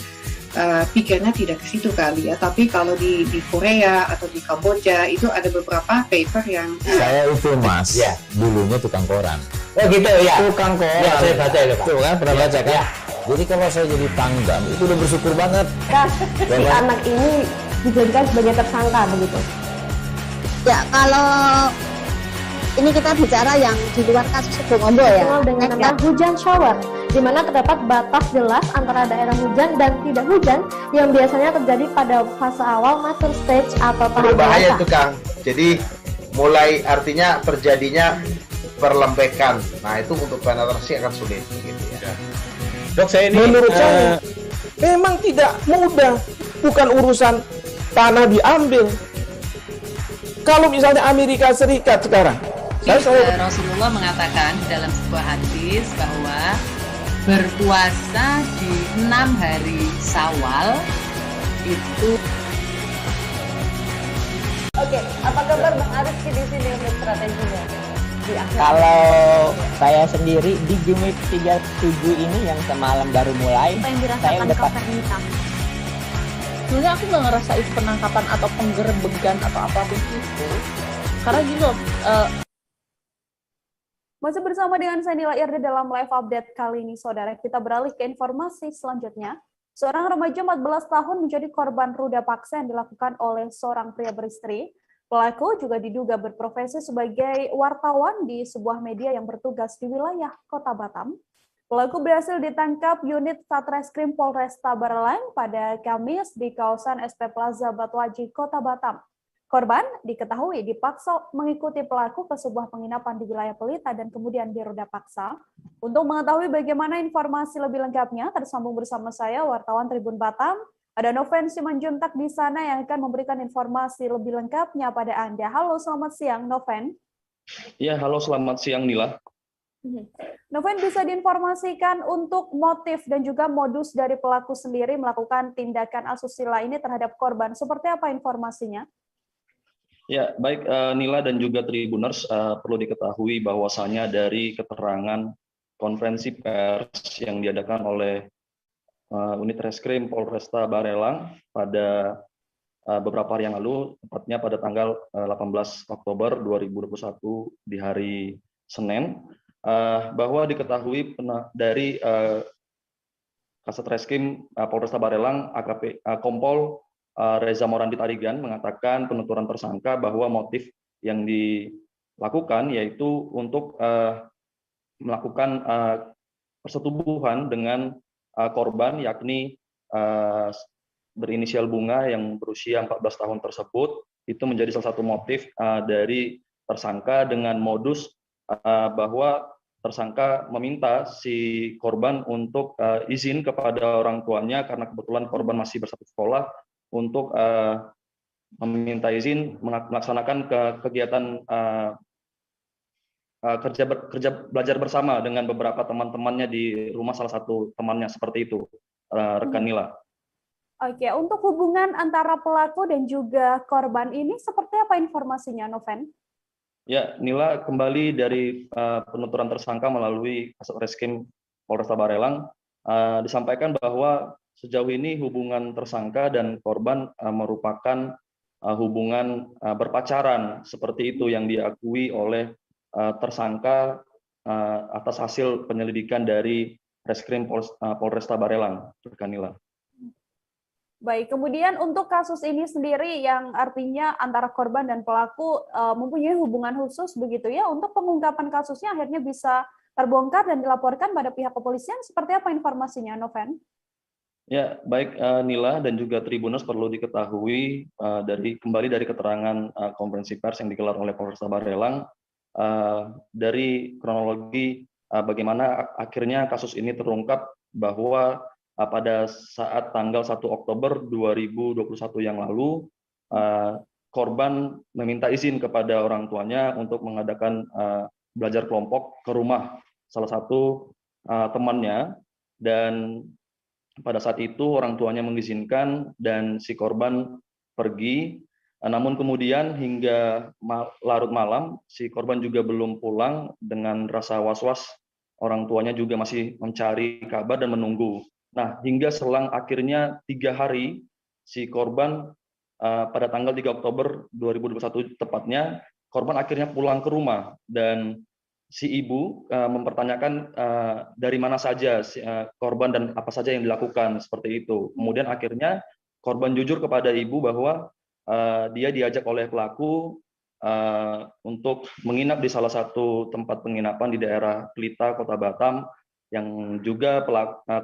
pikirnya tidak ke situ kali ya. Tapi kalau di Korea atau di Kamboja itu ada beberapa paper yang Saya itu Mas, dulunya tukang koran. Oh gitu ya. Tukang koran. Ya, saya baca itu Pak. Tuh kan, pernah baca kan? Ya. Jadi kalau saya jadi pangdam, itu udah bersyukur banget. Kak, si anak ini dijadikan sebagai tersangka begitu. Ya, kalau ini kita bicara yang di luar kasus Sebongondo ya. Dengan nama hujan shower, di mana terdapat batas jelas antara daerah hujan dan tidak hujan yang biasanya terjadi pada fase awal mature stage atau tahap berbahaya dewasa. itu Kang. Jadi mulai artinya terjadinya perlembekan. Nah itu untuk penetrasi akan sulit gitu ya. Dok, saya ini menurut saya memang tidak mudah, bukan urusan tanah diambil. Kalau misalnya Amerika Serikat sekarang, Rasulullah mengatakan dalam sebuah hadis bahwa berpuasa di 6 hari Syawal itu. Oke, apa kabar Bang Arif di sini untuk strateginya? Kalau saya sendiri di Jumip 37 ini yang semalam baru mulai, Apa yang saya dirasakan udah Kak Fernita? Sebenarnya aku nggak ngerasain penangkapan atau penggerebegan atau apapun itu, karena gini loh, Masih bersama dengan saya Nila Irdi dalam live update kali ini, saudara. Kita beralih ke informasi selanjutnya. Seorang remaja 14 tahun menjadi korban ruda paksa yang dilakukan oleh seorang pria beristri. Pelaku juga diduga berprofesi sebagai wartawan di sebuah media yang bertugas di wilayah Kota Batam. Pelaku berhasil ditangkap unit Satreskrim Polresta Barelang pada Kamis di kawasan SP Plaza Batuaji, Kota Batam. Korban diketahui dipaksa mengikuti pelaku ke sebuah penginapan di wilayah Pelita dan kemudian diruda paksa. Untuk mengetahui bagaimana informasi lebih lengkapnya, tersambung bersama saya, wartawan Tribun Batam. Ada Noven Simanjuntak di sana yang akan memberikan informasi lebih lengkapnya pada Anda. Halo, selamat siang, Noven. Ya, halo, selamat siang, Nila. Noven, bisa diinformasikan untuk motif dan juga modus dari pelaku sendiri melakukan tindakan asusila ini terhadap korban. Seperti apa informasinya? Ya, baik Nila dan juga Tribuners, perlu diketahui bahwasannya dari keterangan konferensi pers yang diadakan oleh unit Reskrim Polresta Barelang pada beberapa hari yang lalu, tepatnya pada tanggal 18 Oktober 2021 di hari Senin, bahwa diketahui dari Kasat Reskrim Polresta Barelang AKP Kompol Reza Morandi Tarigan mengatakan penuturan tersangka bahwa motif yang dilakukan yaitu untuk melakukan persetubuhan dengan korban, yakni berinisial Bunga yang berusia 14 tahun tersebut. Itu menjadi salah satu motif dari tersangka dengan modus bahwa tersangka meminta si korban untuk izin kepada orang tuanya karena kebetulan korban masih bersatu sekolah untuk meminta izin melaksanakan kegiatan kerja belajar bersama dengan beberapa teman-temannya di rumah salah satu temannya, seperti itu, rekan Nila. Oke, untuk hubungan antara pelaku dan juga korban ini seperti apa informasinya, Noven? Ya, Nila, kembali dari penuturan tersangka melalui Kasat Reskrim Polresta Barelang, disampaikan bahwa sejauh ini hubungan tersangka dan korban merupakan hubungan berpacaran, seperti itu yang diakui oleh tersangka atas hasil penyelidikan dari Reskrim Polresta Barelang, Kanila. Baik, kemudian untuk kasus ini sendiri yang artinya antara korban dan pelaku mempunyai hubungan khusus begitu ya, untuk pengungkapan kasusnya akhirnya bisa terbongkar dan dilaporkan pada pihak kepolisian, seperti apa informasinya, Noven? Ya, baik Nila dan juga Tribuners, perlu diketahui kembali dari keterangan konferensi pers yang digelar oleh Polresta Barelang, dari kronologi bagaimana akhirnya kasus ini terungkap bahwa pada saat tanggal 1 Oktober 2021 yang lalu, korban meminta izin kepada orang tuanya untuk mengadakan belajar kelompok ke rumah salah satu temannya, dan pada saat itu orang tuanya mengizinkan dan si korban pergi. Namun kemudian hingga larut malam si korban juga belum pulang. Dengan rasa was-was, orang tuanya juga masih mencari kabar dan menunggu. Nah, hingga selang akhirnya 3 hari si korban pada tanggal 3 Oktober 2021 tepatnya, korban akhirnya pulang ke rumah dan si ibu mempertanyakan dari mana saja korban dan apa saja yang dilakukan, seperti itu. Kemudian akhirnya korban jujur kepada ibu bahwa dia diajak oleh pelaku untuk menginap di salah satu tempat penginapan di daerah Pelita, Kota Batam, yang juga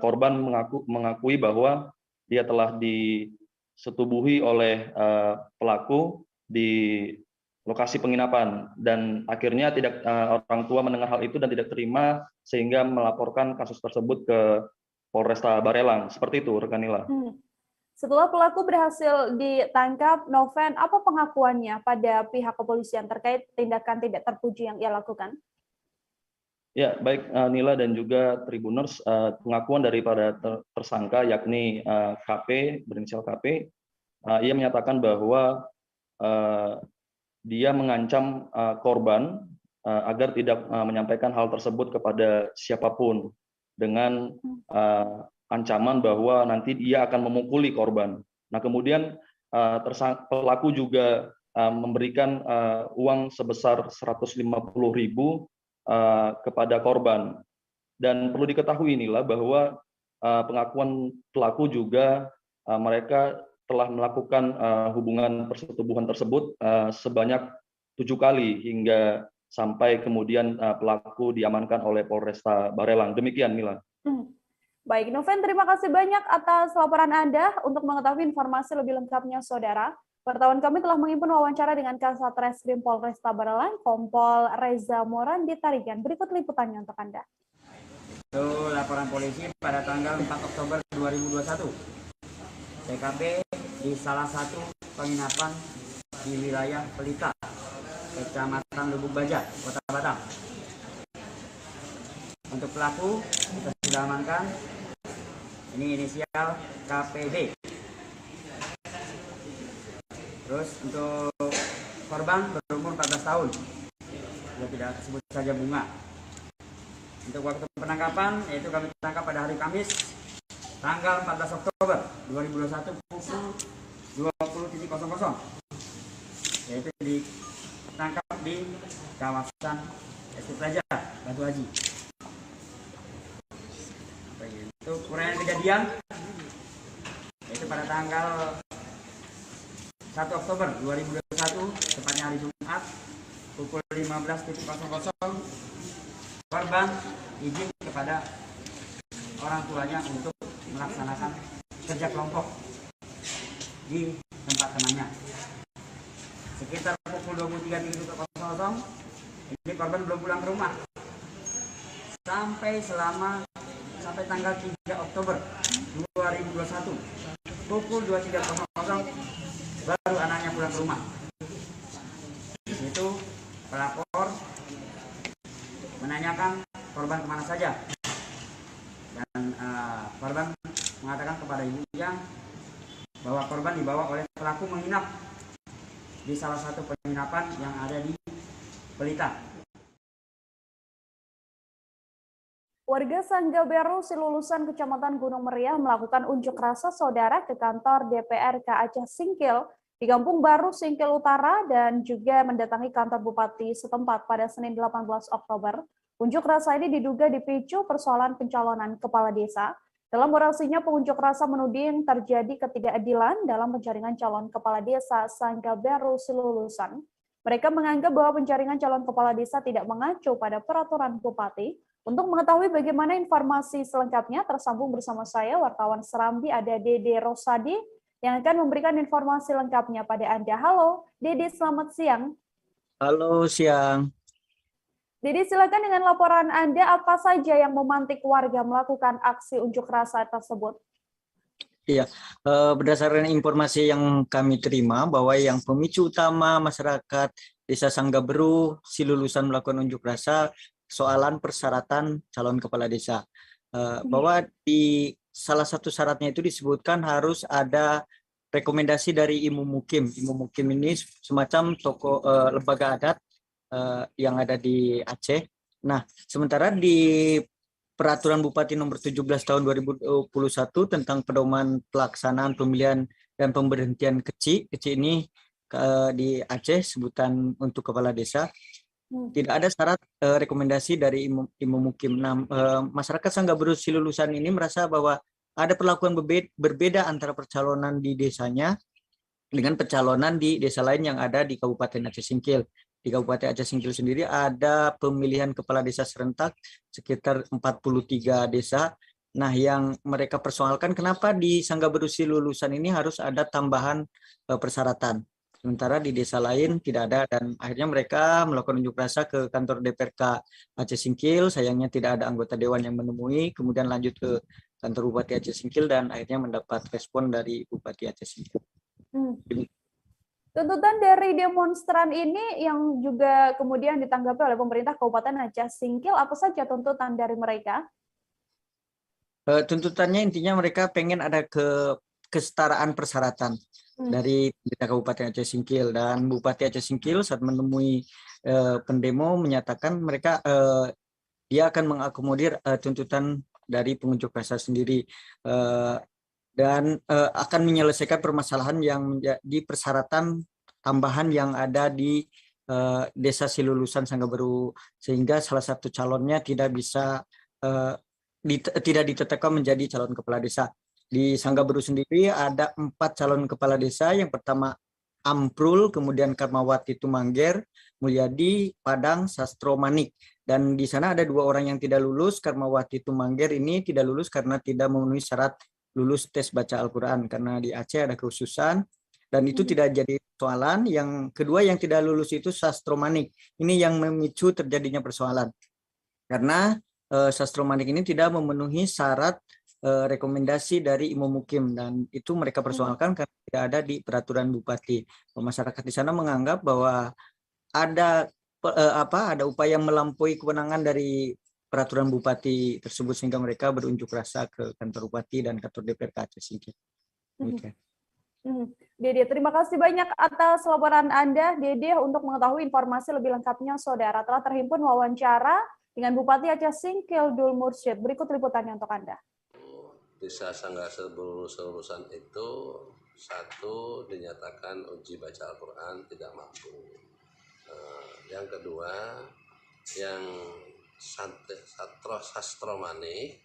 korban mengakui bahwa dia telah disetubuhi oleh pelaku di lokasi penginapan, dan akhirnya orang tua mendengar hal itu dan tidak terima sehingga melaporkan kasus tersebut ke Polresta Barelang. Seperti itu, rekan Nila. Setelah pelaku berhasil ditangkap, Noven, apa pengakuannya pada pihak kepolisian terkait tindakan tidak terpuji yang ia lakukan? Ya, baik Nila dan juga Tribuners, pengakuan daripada tersangka yakni KP, berinisial KP, ia menyatakan bahwa dia mengancam korban agar tidak menyampaikan hal tersebut kepada siapapun dengan ancaman bahwa nanti dia akan memukuli korban. Nah, kemudian pelaku juga memberikan uang sebesar 150.000 kepada korban. Dan perlu diketahui inilah bahwa pengakuan pelaku juga mereka telah melakukan hubungan persetubuhan tersebut sebanyak 7 kali hingga sampai kemudian pelaku diamankan oleh Polresta Barelang. Demikian, Mila. Baik, Noven, terima kasih banyak atas laporan Anda. Untuk mengetahui informasi lebih lengkapnya, Saudara, wartawan kami telah menghimpun wawancara dengan Kasat Reskrim Polresta Barelang, Kompol Reza Morandi Tarigan. Berikut liputannya untuk Anda. Itu laporan polisi pada tanggal 4 Oktober 2021. TKP di salah satu penginapan di wilayah Pelita, Kecamatan Lubuk Baja, Kota Batam. Untuk pelaku kita sudah amankan. Ini inisial KPD. Terus untuk korban berumur 14 tahun. Sudah tidak sebut saja Bunga. Untuk waktu penangkapan yaitu kami tangkap pada hari Kamis tanggal 14 Oktober 2021 pukul 20.00. Yaitu ditangkap di kawasan Estate Plaza, Batu Haji. Untuk uraian kejadian yaitu pada tanggal 1 Oktober 2021 tepatnya hari Jumat pukul 15.00 korban izin kepada orang tuanya untuk melaksanakan kerja kelompok di tempat temannya. Sekitar pukul 23.00 ini korban belum pulang ke rumah sampai tanggal 3 Oktober 2021 pukul 23.00 baru anaknya pulang ke rumah. Di situ pelapor menanyakan korban kemana saja dan korban mengatakan kepada ibunya bahwa korban dibawa oleh pelaku menginap di salah satu penginapan yang ada di Pelita. Warga Sanggaberu Silulusan Kecamatan Gunung Meriah melakukan unjuk rasa saudara ke kantor DPRK Aceh Singkil di Kampung Baru Singkil Utara dan juga mendatangi kantor Bupati setempat pada Senin 18 Oktober. Unjuk rasa ini diduga dipicu persoalan pencalonan kepala desa. Dalam orasinya, pengunjuk rasa menuding terjadi ketidakadilan dalam penjaringan calon kepala desa Sanggaberu Silulusan. Mereka menganggap bahwa penjaringan calon kepala desa tidak mengacu pada peraturan Bupati. Untuk mengetahui bagaimana informasi selengkapnya, tersambung bersama saya, wartawan Serambi, ada Dede Rosadi, yang akan memberikan informasi lengkapnya pada Anda. Halo, Dede, selamat siang. Halo, siang. Dede, silakan dengan laporan Anda, apa saja yang memantik warga melakukan aksi unjuk rasa tersebut? Iya, berdasarkan informasi yang kami terima, bahwa yang pemicu utama masyarakat Desa Sanggaberu Silulusan melakukan unjuk rasa soalan persyaratan calon kepala desa, bahwa di salah satu syaratnya itu disebutkan harus ada rekomendasi dari Imum Mukim. Imum Mukim ini semacam toko lembaga adat yang ada di Aceh. Nah, sementara di Peraturan Bupati Nomor 17 Tahun 2021 tentang pedoman pelaksanaan pemilihan dan pemberhentian kecil ini di Aceh sebutan untuk kepala desa. Tidak ada syarat rekomendasi dari Imum Mukim. Nah, masyarakat Sanggaberu Silulusan ini merasa bahwa ada perlakuan berbeda antara pencalonan di desanya dengan pencalonan di desa lain yang ada di Kabupaten Aceh Singkil. Di Kabupaten Aceh Singkil sendiri ada pemilihan kepala desa serentak sekitar 43 desa. Nah, yang mereka persoalkan kenapa di Sanggaberu Silulusan ini harus ada tambahan persyaratan. Sementara di desa lain tidak ada, dan akhirnya mereka melakukan unjuk rasa ke kantor DPRK Aceh Singkil. Sayangnya tidak ada anggota dewan yang menemui, kemudian lanjut ke kantor Bupati Aceh Singkil dan akhirnya mendapat respon dari Bupati Aceh Singkil. Tuntutan dari demonstran ini yang juga kemudian ditanggapi oleh pemerintah Kabupaten Aceh Singkil, apa saja tuntutan dari mereka? Tuntutannya intinya mereka pengen ada kesetaraan persyaratan dari pemerintah Kabupaten Aceh Singkil, dan Bupati Aceh Singkil saat menemui pendemo menyatakan mereka dia akan mengakomodir tuntutan dari pengunjuk rasa sendiri dan akan menyelesaikan permasalahan yang menjadi persyaratan tambahan yang ada di Desa Silulusan Sanggaberu, sehingga salah satu calonnya tidak bisa tidak ditetapkan menjadi calon kepala desa. Di Sanggaberu sendiri ada 4 calon kepala desa. Yang pertama Amprul, kemudian Karmawati Tumangger, Mulyadi, Padang, Sastro Manik. Dan di sana ada 2 orang yang tidak lulus. Karmawati Tumangger ini tidak lulus karena tidak memenuhi syarat lulus tes baca Al-Quran, karena di Aceh ada kekhususan dan itu tidak jadi persoalan. Yang kedua yang tidak lulus itu Sastro Manik. Ini yang memicu terjadinya persoalan karena Sastro Manik ini tidak memenuhi syarat rekomendasi dari Imam Mukim, dan itu mereka persoalkan karena tidak ada di peraturan bupati. Masyarakat di sana menganggap bahwa ada upaya melampaui kewenangan dari peraturan bupati tersebut, sehingga mereka berunjuk rasa ke kantor bupati dan kantor DPRD Aceh Singkil. Dede, terima kasih banyak atas laporan Anda, Dede. Untuk mengetahui informasi lebih lengkapnya, saudara telah terhimpun wawancara dengan Bupati Aceh Singkil Dul Mursyid. Berikut liputannya untuk Anda. Desa Sanggaberu Silulusan itu 1 dinyatakan uji baca Al-Quran tidak mampu. Yang kedua, yang Sastro Manik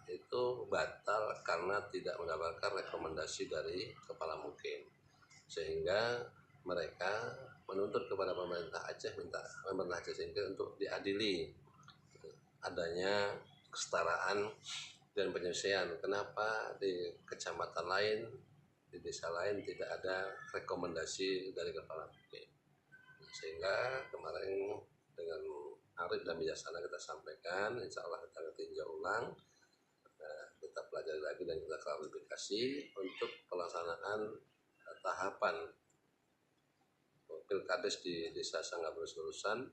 itu batal karena tidak mendapatkan rekomendasi dari Kepala Mukim, sehingga mereka menuntut kepada pemerintah Aceh, pemerintah Aceh Singkil untuk diadili adanya kesetaraan dan penyelesaian. Kenapa di kecamatan lain, di desa lain tidak ada rekomendasi dari Kepala Mukim, sehingga kemarin dengan arif dan bijaksana kita sampaikan, insya Allah kita tinjau ulang, kita pelajari lagi dan kita klarifikasi untuk pelaksanaan tahapan Pilkades di Desa Sanggaberu Silulusan.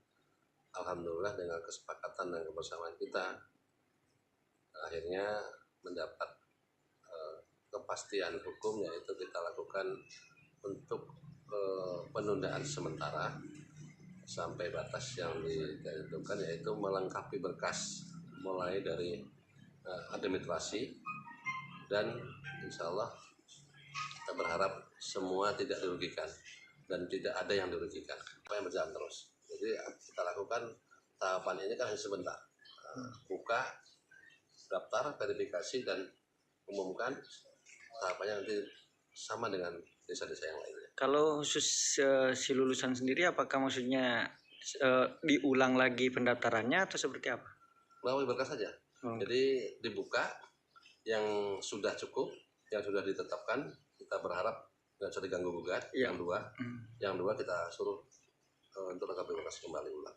Alhamdulillah dengan kesepakatan dan kebersamaan kita akhirnya mendapat kepastian hukum, yaitu kita lakukan untuk penundaan sementara sampai batas yang ditentukan, yaitu melengkapi berkas mulai dari administrasi, dan insya Allah kita berharap semua tidak dirugikan dan tidak ada yang dirugikan. Apa yang berjalan terus. Jadi kita lakukan tahapan ini kan hanya sebentar. Buka daftar verifikasi dan umumkan, tahapannya nanti sama dengan desa-desa yang lainnya. Kalau khusus Silulusan sendiri, apakah maksudnya diulang lagi pendaftarannya atau seperti apa? Melalui berkas saja. Jadi dibuka yang sudah cukup, yang sudah ditetapkan, kita berharap nggak usah diganggu gugat. Yang dua kita suruh untuk lengkapi berkas kembali ulang.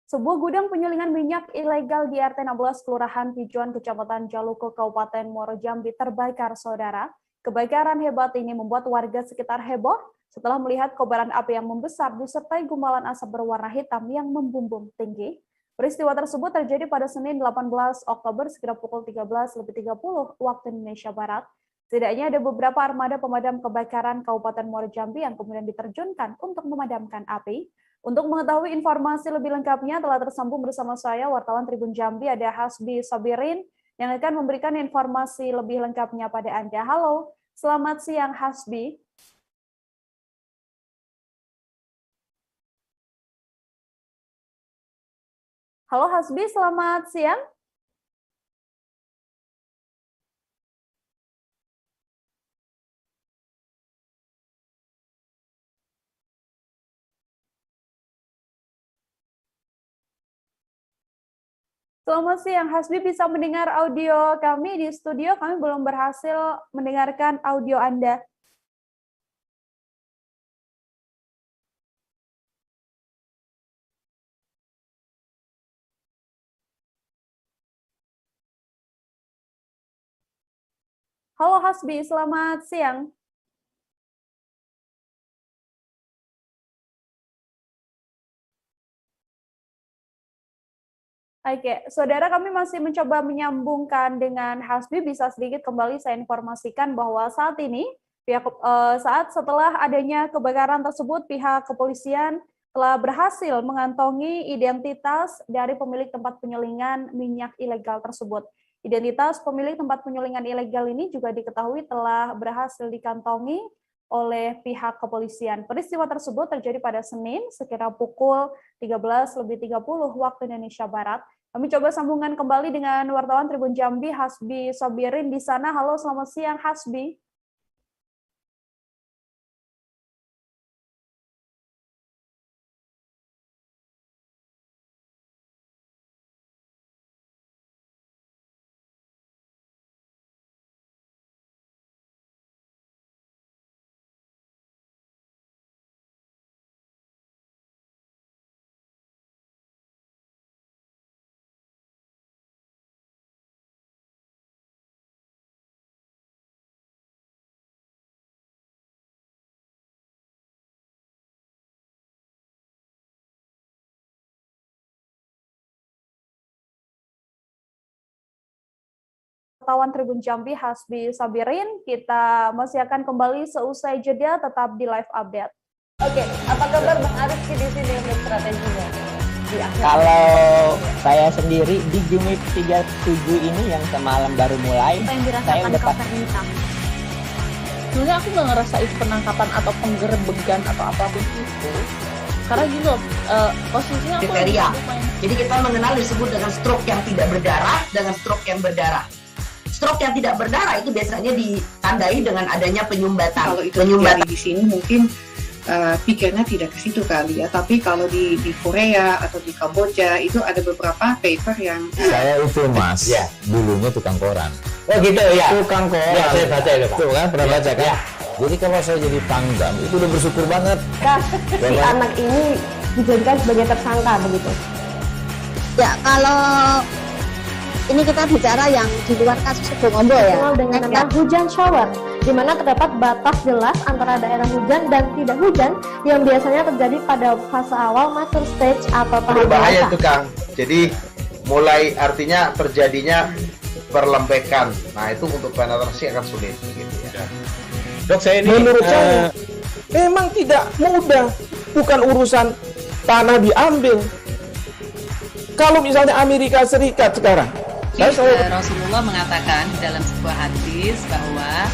Sebuah gudang penyulingan minyak ilegal di RT 16 Kelurahan Pijuan, Kecamatan Jaluko, Kabupaten Muaro Jambi terbakar, saudara. Kebakaran hebat ini membuat warga sekitar heboh setelah melihat kobaran api yang membesar disertai gumpalan asap berwarna hitam yang membumbung tinggi. Peristiwa tersebut terjadi pada Senin 18 Oktober sekitar pukul 13.30 waktu Indonesia Barat. Setidaknya ada beberapa armada pemadam kebakaran Kabupaten Muaro Jambi yang kemudian diterjunkan untuk memadamkan api. Untuk mengetahui informasi lebih lengkapnya telah tersambung bersama saya wartawan Tribun Jambi, ada Hasbi Sabirin yang akan memberikan informasi lebih lengkapnya pada Anda. Halo, selamat siang Hasbi. Halo Hasbi, selamat siang. Selamat siang, Hasbi bisa mendengar audio kami di studio? Kami belum berhasil mendengarkan audio Anda. Halo Hasbi, selamat siang. Oke, saudara, kami masih mencoba menyambungkan dengan Hasbi. Bisa sedikit kembali saya informasikan bahwa saat ini setelah adanya kebakaran tersebut, pihak kepolisian telah berhasil mengantongi identitas dari pemilik tempat penyulingan minyak ilegal tersebut. Identitas pemilik tempat penyulingan ilegal ini juga diketahui telah berhasil dikantongi oleh pihak kepolisian. Peristiwa tersebut terjadi pada Senin sekira pukul 13.30 waktu Indonesia Barat. Kami coba sambungan kembali dengan wartawan Tribun Jambi, Hasbi Sabirin di sana. Halo, selamat siang Hasbi. Wartawan Tribun Jambi, Hasbi Sabirin, kita masih akan kembali seusai jeda, tetap di live update. Oke, apa kabar Bang Arifki di sini untuk strateginya? Kalau saya sendiri di Jumip 37 ini yang semalam baru mulai, saya udah sebenarnya aku nggak ngerasain penangkapan atau penggerebekan atau apapun itu. Karena gitu, posisinya aku kriteria. Jadi kita mengenal disebut dengan stroke yang tidak berdarah dengan stroke yang berdarah. Stroke yang tidak berdarah itu biasanya ditandai dengan adanya penyumbatan. Kalau itu terjadi di sini mungkin pikirnya tidak ke situ kali ya. Tapi kalau di Korea atau di Kamboja itu ada beberapa paper yang saya itu Mas, ya, dulunya tukang koran. Oh gitu ya. Tukang koran. Ya, saya baca itu Pak. Tuh kan pernah baca kan? Ya. Jadi kalau saya jadi pangdam itu udah bersyukur banget. Si anak ini dijadikan sebagai tersangka begitu. Ya, kalau ini kita bicara yang di luar kasus Sebongombo ya. Dengan nama hujan shower, di mana terdapat batas jelas antara daerah hujan dan tidak hujan yang biasanya terjadi pada fase awal mature stage atau tahap berbahaya dewasa. itu Kang. Jadi mulai artinya terjadinya perlembekan. Nah itu untuk penetrasi akan sulit gitu ya. Dok, saya ini menurut saya memang tidak mudah, bukan urusan tanah diambil. Kalau misalnya Amerika Serikat sekarang, Rasulullah mengatakan dalam sebuah hadis bahwa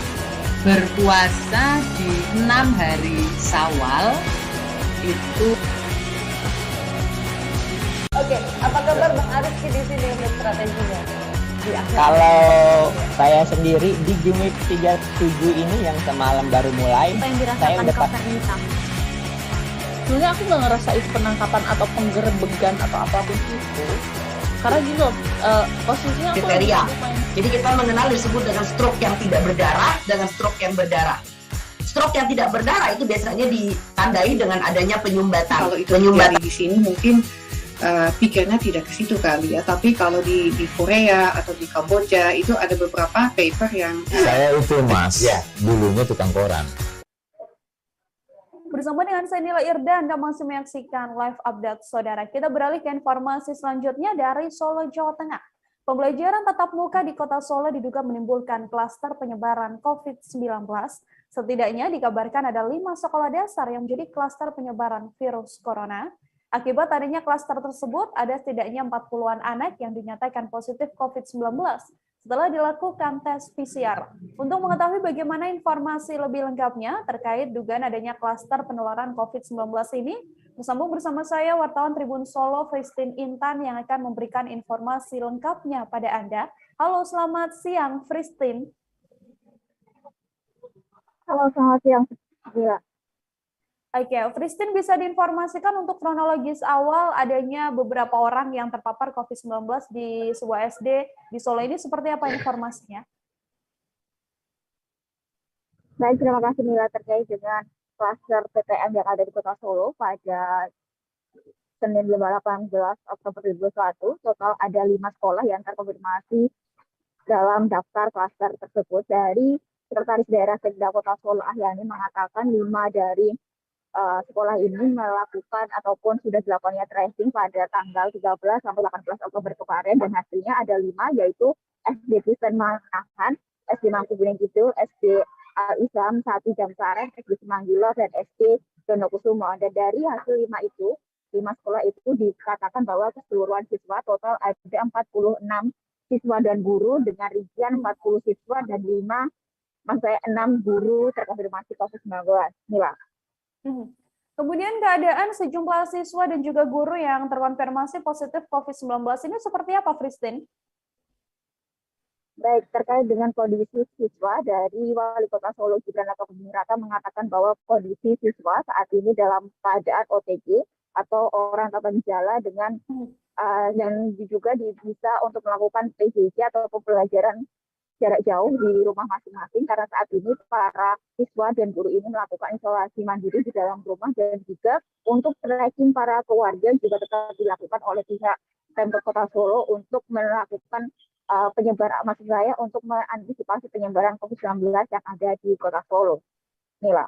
berpuasa di 6 hari Syawal itu. Oke, apa kabar Bang Arifki di sini untuk strateginya? Kalau saya sendiri di Jumip 37 ini yang semalam baru mulai, saya udah sebenarnya aku nggak ngerasain penangkapan atau penggerebekan atau apapun itu. Karena gitu, posisinya aku kriteria. Jadi kita mengenal disebut dengan stroke yang tidak berdarah dengan stroke yang berdarah. Stroke yang tidak berdarah itu biasanya ditandai dengan adanya penyumbatan. Kalau itu terjadi di sini mungkin pikirnya tidak ke situ kali ya. Tapi kalau di Korea atau di Kamboja itu ada beberapa paper yang saya itu Mas, ya, dulunya tukang koran. Bersama dengan saya Nila Irda, Anda masih menyaksikan live update saudara. Kita beralih ke informasi selanjutnya dari Solo, Jawa Tengah. Pembelajaran tatap muka di kota Solo diduga menimbulkan klaster penyebaran COVID-19. Setidaknya dikabarkan ada 5 sekolah dasar yang menjadi klaster penyebaran virus corona. Akibat adanya klaster tersebut, ada setidaknya 40-an anak yang dinyatakan positif COVID-19 setelah dilakukan tes PCR. Untuk mengetahui bagaimana informasi lebih lengkapnya terkait dugaan adanya klaster penularan COVID-19 ini, bersambung bersama saya wartawan Tribun Solo, Christine Intan, yang akan memberikan informasi lengkapnya pada Anda. Halo, selamat siang, Christine. Halo, selamat siang. Gila. Oke, Christine, bisa diinformasikan untuk kronologis awal adanya beberapa orang yang terpapar COVID-19 di sebuah SD di Solo ini, seperti apa informasinya? Baik, terima kasih Mila. Terkait dengan klaster PTM yang ada di Kota Solo pada Senin 18 Oktober 2021, total ada 5 sekolah yang terkonfirmasi dalam daftar klaster tersebut. Dari Sekretaris Daerah Sekda Kota Solo Ahyani mengatakan 5 dari sekolah ini melakukan ataupun sudah dilakukannya tracing pada tanggal 13 sampai 18 Oktober kemarin, dan hasilnya ada 5, yaitu SD Kristen Manahan, SD Mangkubuning Kidul, SD Al-Islam 1 Jamsaren, SD Semanggilo, dan SD Donokusumo. Dan dari hasil 5 itu, 5 sekolah itu dikatakan bahwa keseluruhan siswa total ada 46 siswa dan guru dengan rincian 40 siswa dan 6 guru terkonfirmasi COVID-19. Mila. Kemudian keadaan sejumlah siswa dan juga guru yang terkonfirmasi positif COVID-19 ini seperti apa, Christine? Baik, terkait dengan kondisi siswa, dari Wali Kota Solo Gibran Rakabuming Raka mengatakan bahwa kondisi siswa saat ini dalam keadaan OTG atau orang tanpa gejala dengan dan juga bisa untuk melakukan PJJ atau pembelajaran jarak jauh di rumah masing-masing, karena saat ini para siswa dan guru ini melakukan isolasi mandiri di dalam rumah, dan juga untuk tracking para keluarga juga tetap dilakukan oleh pihak Pemkot Kota Solo untuk melakukan penyebaran, maksud saya untuk mengantisipasi penyebaran COVID-19 yang ada di Kota Solo. Mila.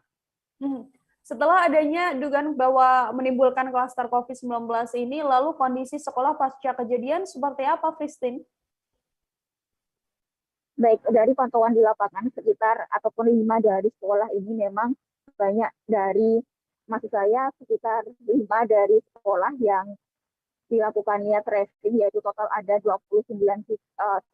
Setelah adanya dugaan bahwa menimbulkan klaster COVID-19 ini, lalu kondisi sekolah pasca kejadian seperti apa, Christine? Baik, dari pantauan di lapangan sekitar ataupun 5 dari sekolah ini memang banyak dari, maksud saya sekitar 5 dari sekolah yang dilakukannya tracing, yaitu total ada 29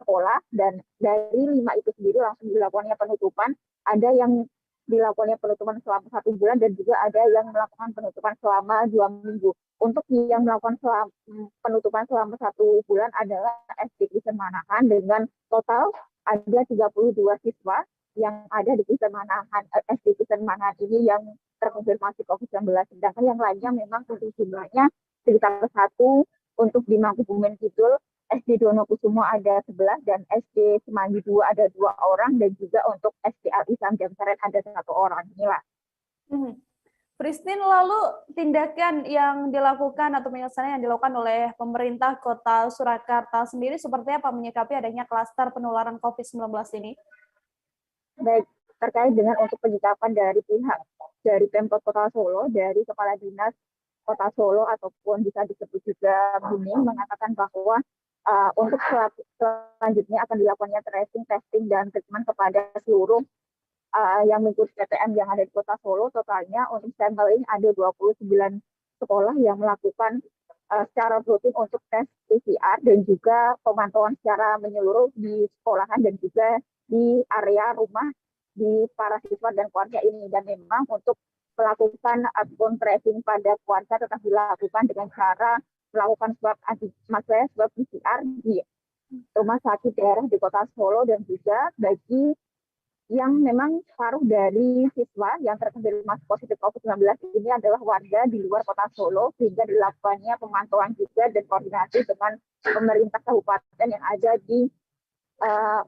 sekolah, dan dari 5 itu sendiri langsung dilakukannya penutupan. Ada yang dilakukannya penutupan selama 1 bulan dan juga ada yang melakukan penutupan selama 2 minggu. Untuk yang melakukan penutupan selama 1 bulan adalah SD Kristen Manahan dengan total ada 32 siswa yang ada di Kristen Manahan, SD Kristen Manahan ini yang terkonfirmasi COVID-19, sedangkan yang lainnya memang untuk jumlahnya sekitar 1, untuk di Mangkubumen Kidul, SD Donokusumo ada 11, dan SD Semanggi 2 ada 2 orang, dan juga untuk SD Al-Islam Jamsaren ada 1 orang. Inilah. Christine, lalu tindakan yang dilakukan atau penyelesaian yang dilakukan oleh pemerintah Kota Surakarta sendiri seperti apa menyikapi adanya klaster penularan COVID-19 ini? Baik, terkait dengan untuk penyikapan dari pihak dari Pemkot Kota Solo, dari Kepala Dinas Kota Solo ataupun bisa disebut juga Buning mengatakan bahwa untuk selanjutnya akan dilakukannya tracing, testing, dan treatment kepada seluruh yang mengikuti PTM yang ada di Kota Solo. Totalnya untuk sampling ada 29 sekolah yang melakukan secara rutin untuk tes PCR dan juga pemantauan secara menyeluruh di sekolahan dan juga di area rumah di para siswa dan keluarga ini. Dan memang untuk melakukan ataupun tracing pada keluarga tetap dilakukan dengan cara melakukan swab PCR di rumah sakit daerah di Kota Solo, dan juga bagi yang memang paruh dari siswa yang terkonfirmasi positif COVID-19 ini adalah warga di luar Kota Solo, sehingga dilakukannya pemantauan juga dan koordinasi dengan pemerintah kabupaten yang ada di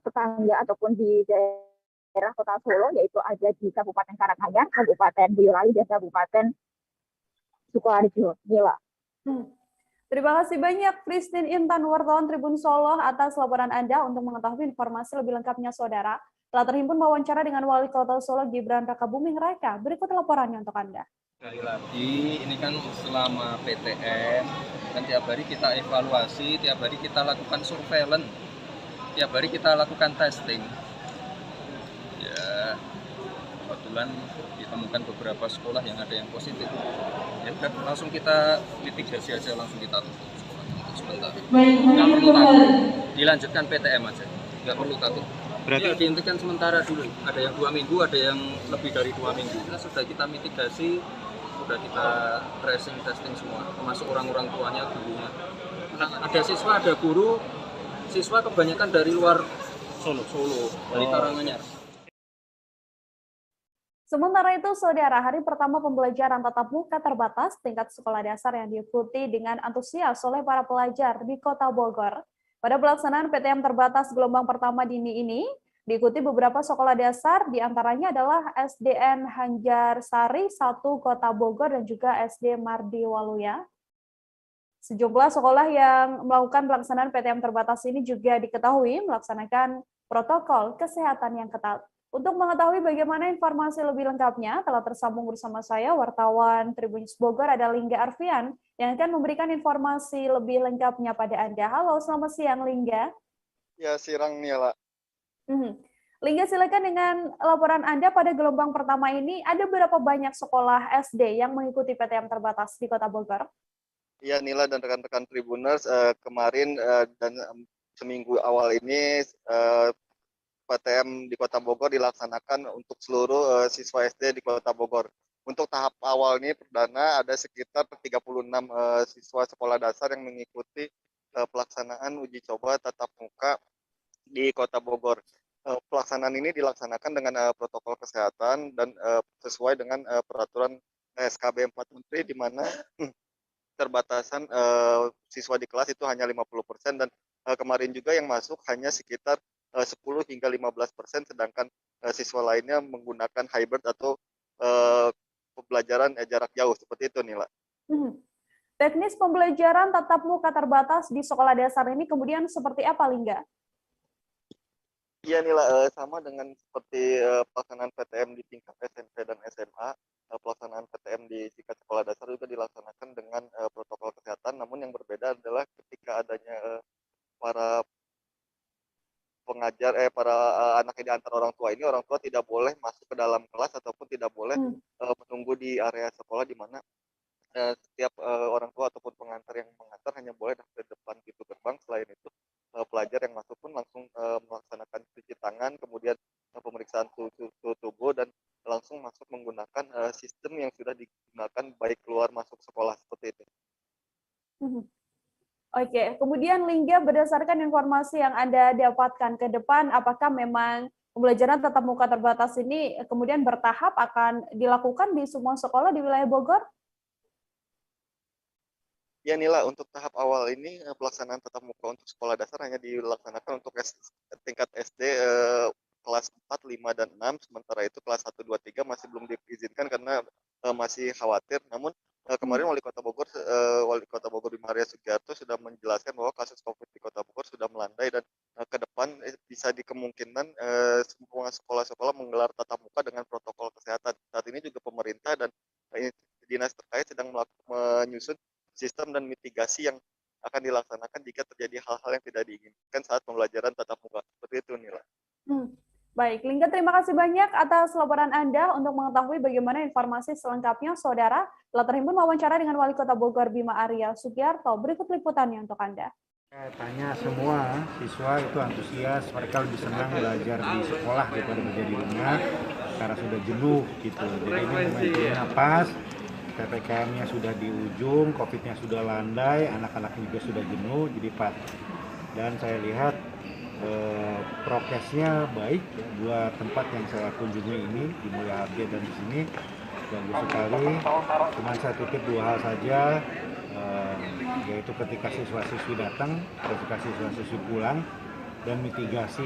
tetangga ataupun di daerah Kota Solo, yaitu ada di Kabupaten Karanganyar, Kabupaten Boyolali, dan Kabupaten Sukoharjo. Mila. Terima kasih banyak Christine Intan, wartawan Tribun Solo, atas laporan Anda. Untuk mengetahui informasi lebih lengkapnya, saudara, telah terhimpun wawancara dengan Wali Kota Solo Gibran Rakabuming Raka. Berikut laporannya untuk Anda. Sekali lagi, ini kan selama PTM, dan tiap hari kita evaluasi, tiap hari kita lakukan surveillance, tiap hari kita lakukan testing. Ya, kebetulan ditemukan beberapa sekolah yang ada yang positif. Ya udah, langsung kita mitigasi aja, langsung kita tutup sekolah untuk sementara. Nggak perlu takut, dilanjutkan PTM aja, nggak perlu takut. Ya, dihentikan sementara dulu. Ada yang 2 minggu, ada yang lebih dari 2 minggu. Nah, sudah kita mitigasi, sudah kita tracing, testing semua, termasuk orang-orang tuanya, gurunya. Nah, ada siswa, ada guru. Siswa kebanyakan dari luar Solo, dari Karanganyar. Sementara itu, saudara, hari pertama pembelajaran tatap muka terbatas tingkat sekolah dasar yang diikuti dengan antusias oleh para pelajar di Kota Bogor. Pada pelaksanaan PTM terbatas gelombang pertama dini ini, diikuti beberapa sekolah dasar, diantaranya adalah SDN Hanjar Sari 1 Kota Bogor dan juga SD Mardi Waluya. Sejumlah sekolah yang melakukan pelaksanaan PTM terbatas ini juga diketahui melaksanakan protokol kesehatan yang ketat. Untuk mengetahui bagaimana informasi lebih lengkapnya, telah tersambung bersama saya wartawan Tribun News Bogor ada Lingga Arfian yang akan memberikan informasi lebih lengkapnya pada Anda. Halo, selamat siang Lingga. Ya, siang Nila. Lingga, silakan dengan laporan Anda pada gelombang pertama ini, ada berapa banyak sekolah SD yang mengikuti PTM terbatas di Kota Bogor? Ya, Nila dan rekan-rekan Tribuners, kemarin dan seminggu awal ini PTM di Kota Bogor dilaksanakan untuk seluruh siswa SD di Kota Bogor. Untuk tahap awal ini perdana ada sekitar 36 siswa sekolah dasar yang mengikuti pelaksanaan uji coba tatap muka di Kota Bogor. Pelaksanaan ini dilaksanakan dengan protokol kesehatan dan sesuai dengan peraturan SKB 4 Menteri, di mana terbatasan siswa di kelas itu hanya 50%, dan kemarin juga yang masuk hanya sekitar 10 hingga 15%, sedangkan siswa lainnya menggunakan hybrid atau pembelajaran jarak jauh, seperti itu Nila. Teknis pembelajaran tatap muka terbatas di sekolah dasar ini kemudian seperti apa, Lingga? Iya Nila, sama dengan seperti pelaksanaan PTM di tingkat SMP dan SMA, pelaksanaan PTM di tingkat sekolah dasar juga dilaksanakan dengan protokol kesehatan, namun yang berbeda adalah ketika adanya para pengajar, para anak yang diantar orang tua ini, orang tua tidak boleh masuk ke dalam kelas ataupun tidak boleh menunggu di area sekolah, di mana setiap orang tua ataupun pengantar yang mengantar hanya boleh di depan pintu gerbang. Selain itu pelajar yang masuk pun langsung melaksanakan cuci tangan, kemudian pemeriksaan suhu tubuh, dan langsung masuk menggunakan sistem yang sudah digunakan baik keluar masuk sekolah, seperti itu. Oke, kemudian Lingga, berdasarkan informasi yang Anda dapatkan ke depan, apakah memang pembelajaran tatap muka terbatas ini kemudian bertahap akan dilakukan di semua sekolah di wilayah Bogor? Ya Nila, untuk tahap awal ini pelaksanaan tatap muka untuk sekolah dasar hanya dilaksanakan untuk tingkat SD kelas 4, 5, dan 6, sementara itu kelas 1, 2, 3 masih belum diizinkan karena masih khawatir. Namun kemarin Wali Kota Bogor Bimaria Sugiarto sudah menjelaskan bahwa kasus COVID di Kota Bogor sudah melandai, dan ke depan bisa dikemungkinan semua sekolah-sekolah menggelar tatap muka dengan protokol kesehatan. Saat ini juga pemerintah dan dinas terkait sedang menyusun sistem dan mitigasi yang akan dilaksanakan jika terjadi hal-hal yang tidak diinginkan saat pembelajaran tatap muka. Seperti itu, Nila. Baik, Lingga, terima kasih banyak atas laporan Anda. Untuk mengetahui bagaimana informasi selengkapnya, Saudara telah terhimpun wawancara dengan Wali Kota Bogor Bimaria Sugiarto. Berikut liputannya untuk Anda. Tanya semua siswa itu antusias, mereka lebih senang belajar di sekolah daripada belajar di rumah karena sudah jenuh gitu. Jadi ini momentumnya pas. PPKM-nya sudah di ujung, COVID-nya sudah landai, anak-anak juga sudah jenuh, jadi pas. Dan saya lihat prokesnya baik, dua tempat yang saya kunjungi ini, di Mulia Harja dan di sini, bagus sekali. Cuma saya titip dua hal saja, yaitu ketika siswa-siswi datang, ketika siswa-siswi pulang, dan mitigasi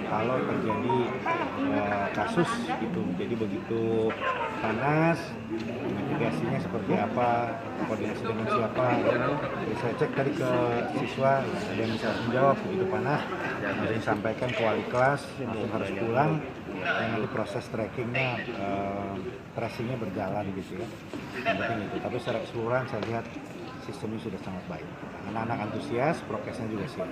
kalau terjadi kasus gitu. Jadi begitu panas, mitigasinya seperti apa, koordinasi dengan siapa. Jadi saya cek tadi ke siswa, ada yang bisa menjawab begitu panas, langsung sampaikan ke wali kelas, langsung harus pulang, dan nanti proses trackingnya, tracingnya berjalan gitu ya. Yang penting itu. Tapi secara keseluruhan saya lihat sistemnya sudah sangat baik. Anak-anak antusias, prokesnya juga siap.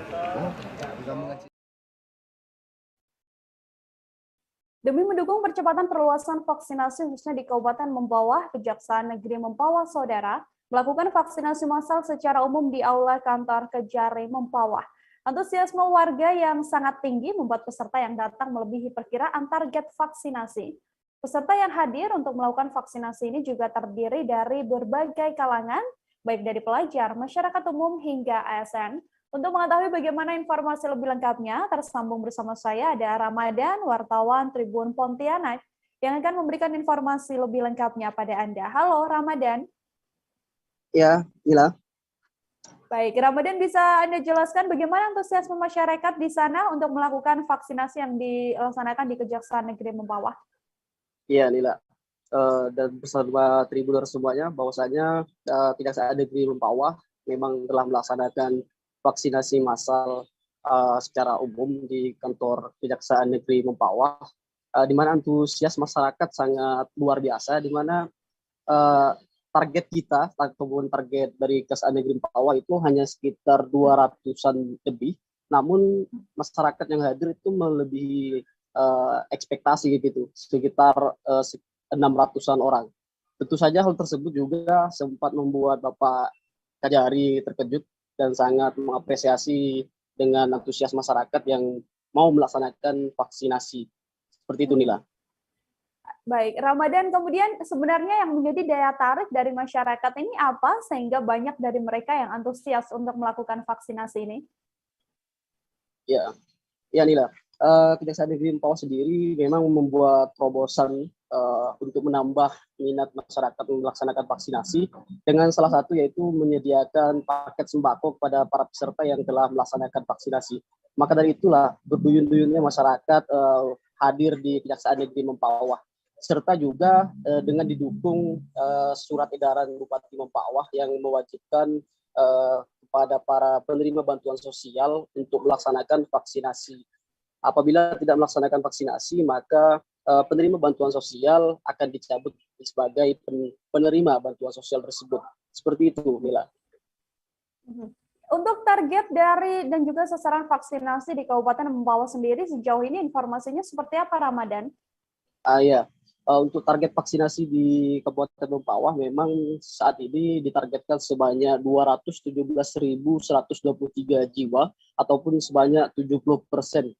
Demi mendukung percepatan perluasan vaksinasi khususnya di Kabupaten Mempawah, Kejaksaan Negeri Mempawah, Saudara, melakukan vaksinasi massal secara umum di Aula Kantor Kejari Mempawah. Antusiasme warga yang sangat tinggi membuat peserta yang datang melebihi perkiraan target vaksinasi. Peserta yang hadir untuk melakukan vaksinasi ini juga terdiri dari berbagai kalangan, baik dari pelajar, masyarakat umum, hingga ASN. Untuk mengetahui bagaimana informasi lebih lengkapnya, tersambung bersama saya ada Ramadan, wartawan Tribun Pontianak, yang akan memberikan informasi lebih lengkapnya pada Anda. Halo Ramadan. Ya, Ila. Baik, Ramadan, bisa Anda jelaskan bagaimana antusiasme masyarakat di sana untuk melakukan vaksinasi yang dilaksanakan di Kejaksaan Negeri Mempawah? Iya, Lila. Dan bersama Tribuners semuanya, bahwasanya tidak saya ada di Mempawah, memang telah melaksanakan vaksinasi massal secara umum di kantor Kejaksaan Negeri Mempawah, di mana antusias masyarakat sangat luar biasa, di mana target kita ataupun target dari Kejaksaan Negeri Mempawah itu hanya sekitar 200-an lebih, namun masyarakat yang hadir itu melebihi ekspektasi gitu, sekitar 600-an orang. Tentu saja hal tersebut juga sempat membuat Bapak Kajari terkejut dan sangat mengapresiasi dengan antusias masyarakat yang mau melaksanakan vaksinasi. Seperti itu, Nila. Baik, Ramadan, kemudian sebenarnya yang menjadi daya tarik dari masyarakat ini apa sehingga banyak dari mereka yang antusias untuk melakukan vaksinasi ini? Ya Nila. Kejaksaan Negeri Mempawah sendiri memang membuat terobosan untuk menambah minat masyarakat melaksanakan vaksinasi dengan salah satu yaitu menyediakan paket sembako kepada para peserta yang telah melaksanakan vaksinasi. Maka dari itulah berduyun-duyunnya masyarakat hadir di Kejaksaan Negeri Mempawah, serta juga dengan didukung surat edaran Bupati Mempawah yang mewajibkan kepada para penerima bantuan sosial untuk melaksanakan vaksinasi. Apabila tidak melaksanakan vaksinasi, maka penerima bantuan sosial akan dicabut sebagai penerima bantuan sosial tersebut. Seperti itu, Mila. Untuk target dari dan juga sasaran vaksinasi di Kabupaten Mempawah sendiri sejauh ini informasinya seperti apa, Ramadan? Untuk target vaksinasi di Kabupaten Mempawah memang saat ini ditargetkan sebanyak 217.123 jiwa ataupun sebanyak 70%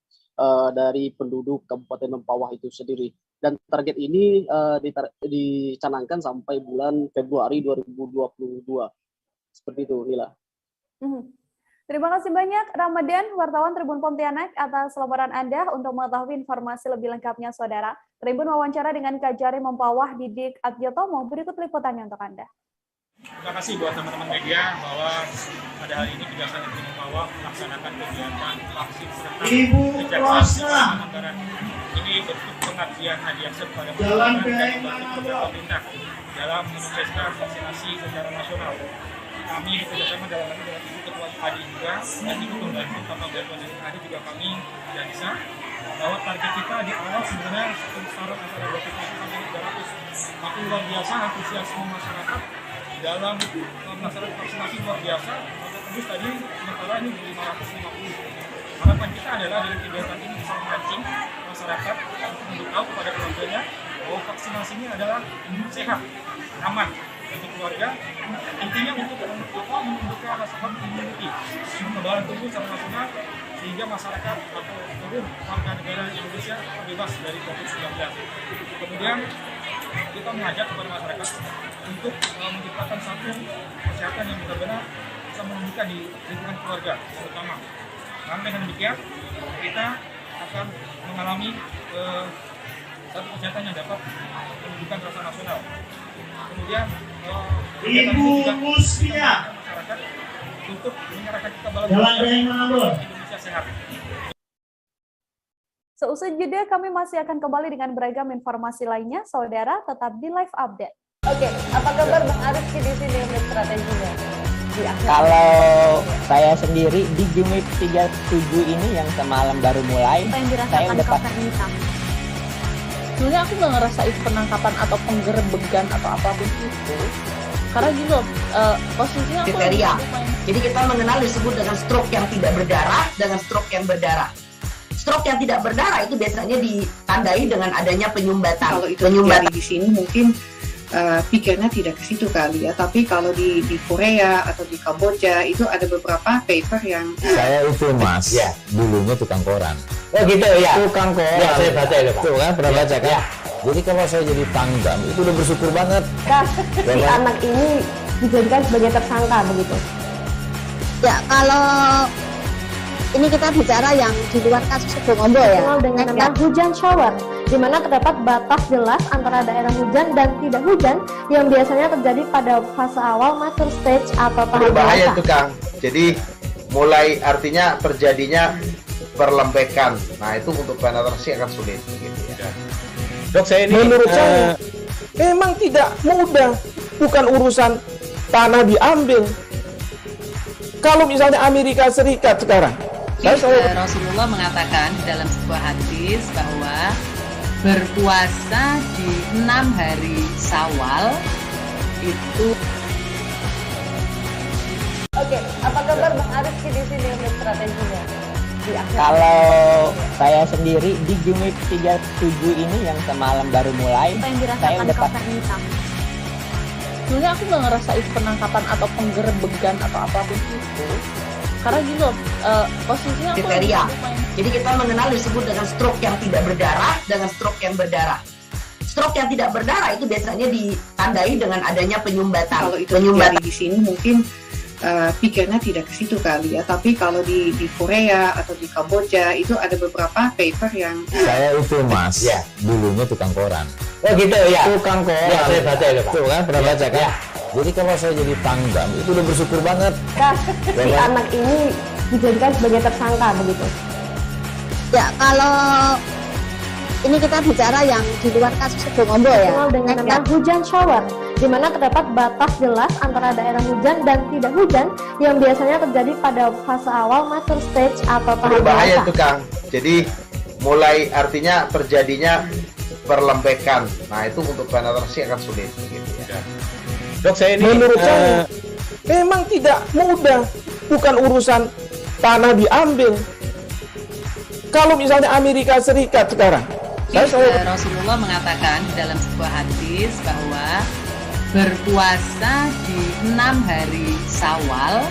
dari penduduk Kabupaten Mempawah itu sendiri. Dan target ini dicanangkan sampai bulan Februari 2022. Seperti itu, Nila. Terima kasih banyak, Ramadan, wartawan Tribun Pontianak, atas laporan Anda. Untuk mengetahui informasi lebih lengkapnya, Saudara, Tribun wawancara dengan Kajari Mempawah Didik Adjotomo. Berikut liputannya untuk Anda. Terima kasih buat teman-teman media bahwa pada hari ini Kejaksaan Negeri Mempawah melaksanakan kegiatan vaksin serentak Kejaksaan Anggaran. Ini bentuk pengabdian hadiah kepada masyarakat dan membantu pemerintah dalam menyukseskan vaksinasi secara nasional. Kami bekerjasama dalam hal dengan Ibu Ketua IPADI juga dan Ibu Pembantu Bapak Bantuan dari IPADI juga kami tidak bisa bahwa target kita di awal sebenarnya sasaran antara 200 sampai 300. Tapi luar biasa antusiasme masyarakat dalam melaksanakan vaksinasi luar biasa. Terus tadi sementara ini 550. Harapan kita adalah dari kegiatan ini bisa memancing masyarakat untuk memberitahu kepada keluarganya bahwa vaksinasi ini adalah sehat, aman untuk keluarga. Intinya untuk menumbuhkan rasa herd immunity, kekebalan tubuh secara nasional sehingga masyarakat atau seluruh warga negara Indonesia terbebas dari COVID-19. Kemudian kita mengajak kepada masyarakat untuk menciptakan satu kesehatan yang benar-benar bisa menunjukkan di lingkungan keluarga terutama. Karena dengan demikian kita akan mengalami satu kesehatan yang dapat menunjukkan rasa nasional. Kemudian Ibu Mustia masyarakat untuk menyerahkan kekebalan Indonesia sehat. Seusai jeda, kami masih akan kembali dengan beragam informasi lainnya. Saudara, tetap di live update. Oke, apa kabar Bang Arifki di sini untuk strateginya? Kalau saya sendiri di Jumip 37 ini yang semalam baru mulai, saya udah sebenarnya aku nggak ngerasain penangkapan atau penggerbegan atau apapun itu, karena gitu posisinya aku kriteria. Jadi kita mengenal disebut dengan stroke yang tidak berdarah dengan stroke yang berdarah. Stroke yang tidak berdarah itu biasanya ditandai dengan adanya penyumbatan. Kalau itu terjadi di sini mungkin pikirnya tidak ke situ kali ya, tapi kalau di Korea atau di Kamboja itu ada beberapa paper yang saya itu Mas, dulunya tukang koran. Oh gitu ya. Tukang koran. Ya, saya baca itu Pak. Tuh kan pernah baca kan? Ya. Jadi kalau saya jadi pangdam itu udah bersyukur banget. Si anak ini dijadikan sebagai tersangka begitu. Ya, kalau ini kita bicara yang di luar kasus Sebong Ombol ya. Dengan nama hujan shower, di mana terdapat batas jelas antara daerah hujan dan tidak hujan yang biasanya terjadi pada fase awal mature stage atau tahap berbahaya dewasa. itu Kang. Jadi mulai artinya terjadinya perlembekan. Nah itu untuk penetrasi akan sulit. Gitu ya. Dok, saya ini menurut saya memang tidak mudah, bukan urusan tanah diambil, Kalau misalnya Amerika Serikat sekarang, Rasulullah mengatakan di dalam sebuah hadis bahwa berpuasa di 6 hari Syawal itu. Oke, apa kabar Bang Arif di sini untuk strateginya? Kalau saya sendiri di Jumip 37 ini yang semalam baru mulai, saya udah sebenarnya aku nggak ngerasa itu penangkapan atau penggerebegan atau apapun itu, karena gitu posisinya aku kriteria. Jadi kita mengenal disebut dengan stroke yang tidak berdarah dengan stroke yang berdarah. Stroke yang tidak berdarah itu biasanya ditandai dengan adanya penyumbatan. Kalau itu terjadi di sini mungkin pikirnya tidak ke situ kali ya, tapi kalau di Korea atau di Kamboja itu ada beberapa paper yang saya itu Mas, ya, dulunya tukang koran. Oh gitu ya. Tukang koran. Ya, saya baca itu Pak. Tuh kan pernah baca kan? Ya. Jadi kalau saya jadi Pangdam itu udah bersyukur banget. Si anak ini dijadikan sebagai tersangka begitu. Ya, kalau ini kita bicara yang di luar kasus Sebongombo ya. Dengan nama hujan shower, di mana terdapat batas jelas antara daerah hujan dan tidak hujan yang biasanya terjadi pada fase awal master stage atau tahap berbahaya dewasa. itu Kang. Jadi mulai artinya terjadinya perlembekan. Nah itu untuk penetrasi akan sulit. Gitu ya. Dok, saya ini menurut saya memang tidak mudah, bukan urusan tanah diambil. Kalau misalnya Amerika Serikat sekarang, Rasulullah mengatakan di dalam sebuah hadis bahwa berpuasa di 6 hari Syawal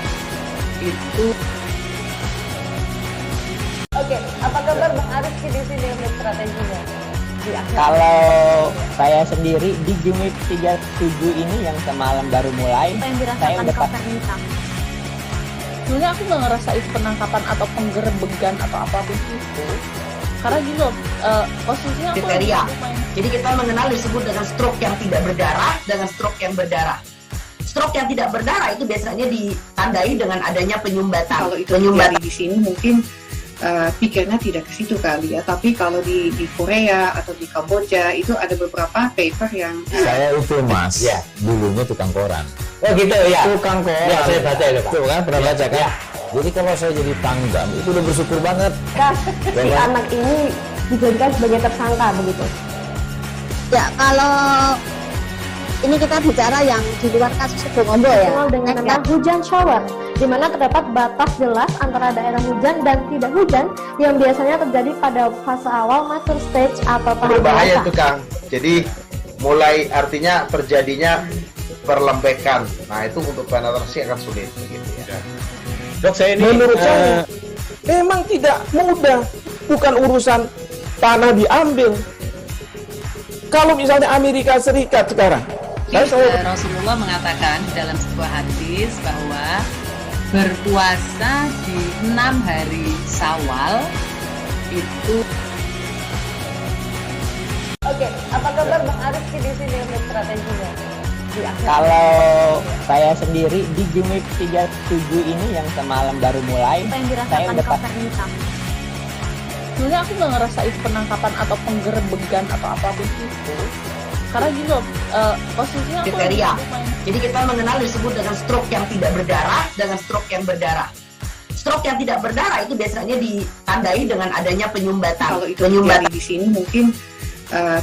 itu. Oke, apa kabar Bang Arif di sini untuk strateginya? Kalau saya sendiri di Jumip 37 ini yang semalam baru mulai, saya udah sebenarnya aku nggak ngerasa itu penangkapan atau penggerebegan atau apapun itu, karena gitu posisinya aku kriteria. Jadi kita mengenal disebut dengan stroke yang tidak berdarah dengan stroke yang berdarah. Stroke yang tidak berdarah itu biasanya ditandai dengan adanya penyumbatan. Kalau itu terjadi di sini mungkin pikirnya tidak ke situ kali ya, tapi kalau di Korea atau di Kamboja itu ada beberapa paper yang saya itu Mas, ya, dulunya tukang koran. Oh gitu ya. Tukang koran. Ya, saya baca itu Pak. Tuh kan pernah baca kan? Ya. Jadi kalau saya jadi Pangdam itu udah bersyukur banget. Si anak ini dijadikan sebagai tersangka begitu. Ya, kalau ini kita bicara yang di luar kasus Sebongombo ya. Dengan nama hujan shower, di mana terdapat batas jelas antara daerah hujan dan tidak hujan yang biasanya terjadi pada fase awal master stage atau tahap berbahaya dewasa. itu Kang. Jadi mulai artinya terjadinya perlembekan. Nah itu untuk penetrasi akan sulit. Gitu ya. Dok, saya ini menurut saya memang tidak mudah, bukan urusan tanah diambil. Kalau misalnya Amerika Serikat sekarang, Rasulullah mengatakan di dalam sebuah hadis bahwa berpuasa di 6 hari Syawal itu. Oke, apa kabar Bang Arif di sini untuk strateginya? Kalau saya sendiri di Jumip 37 ini yang semalam baru mulai, saya udah sebenarnya aku nggak ngerasa itu penangkapan atau penggerebegan atau apapun itu, karena gitu posisinya aku kriteria. Jadi kita mengenal disebut dengan stroke yang tidak berdarah dengan stroke yang berdarah. Stroke yang tidak berdarah itu biasanya ditandai dengan adanya penyumbatan. Kalau itu terjadi di sini mungkin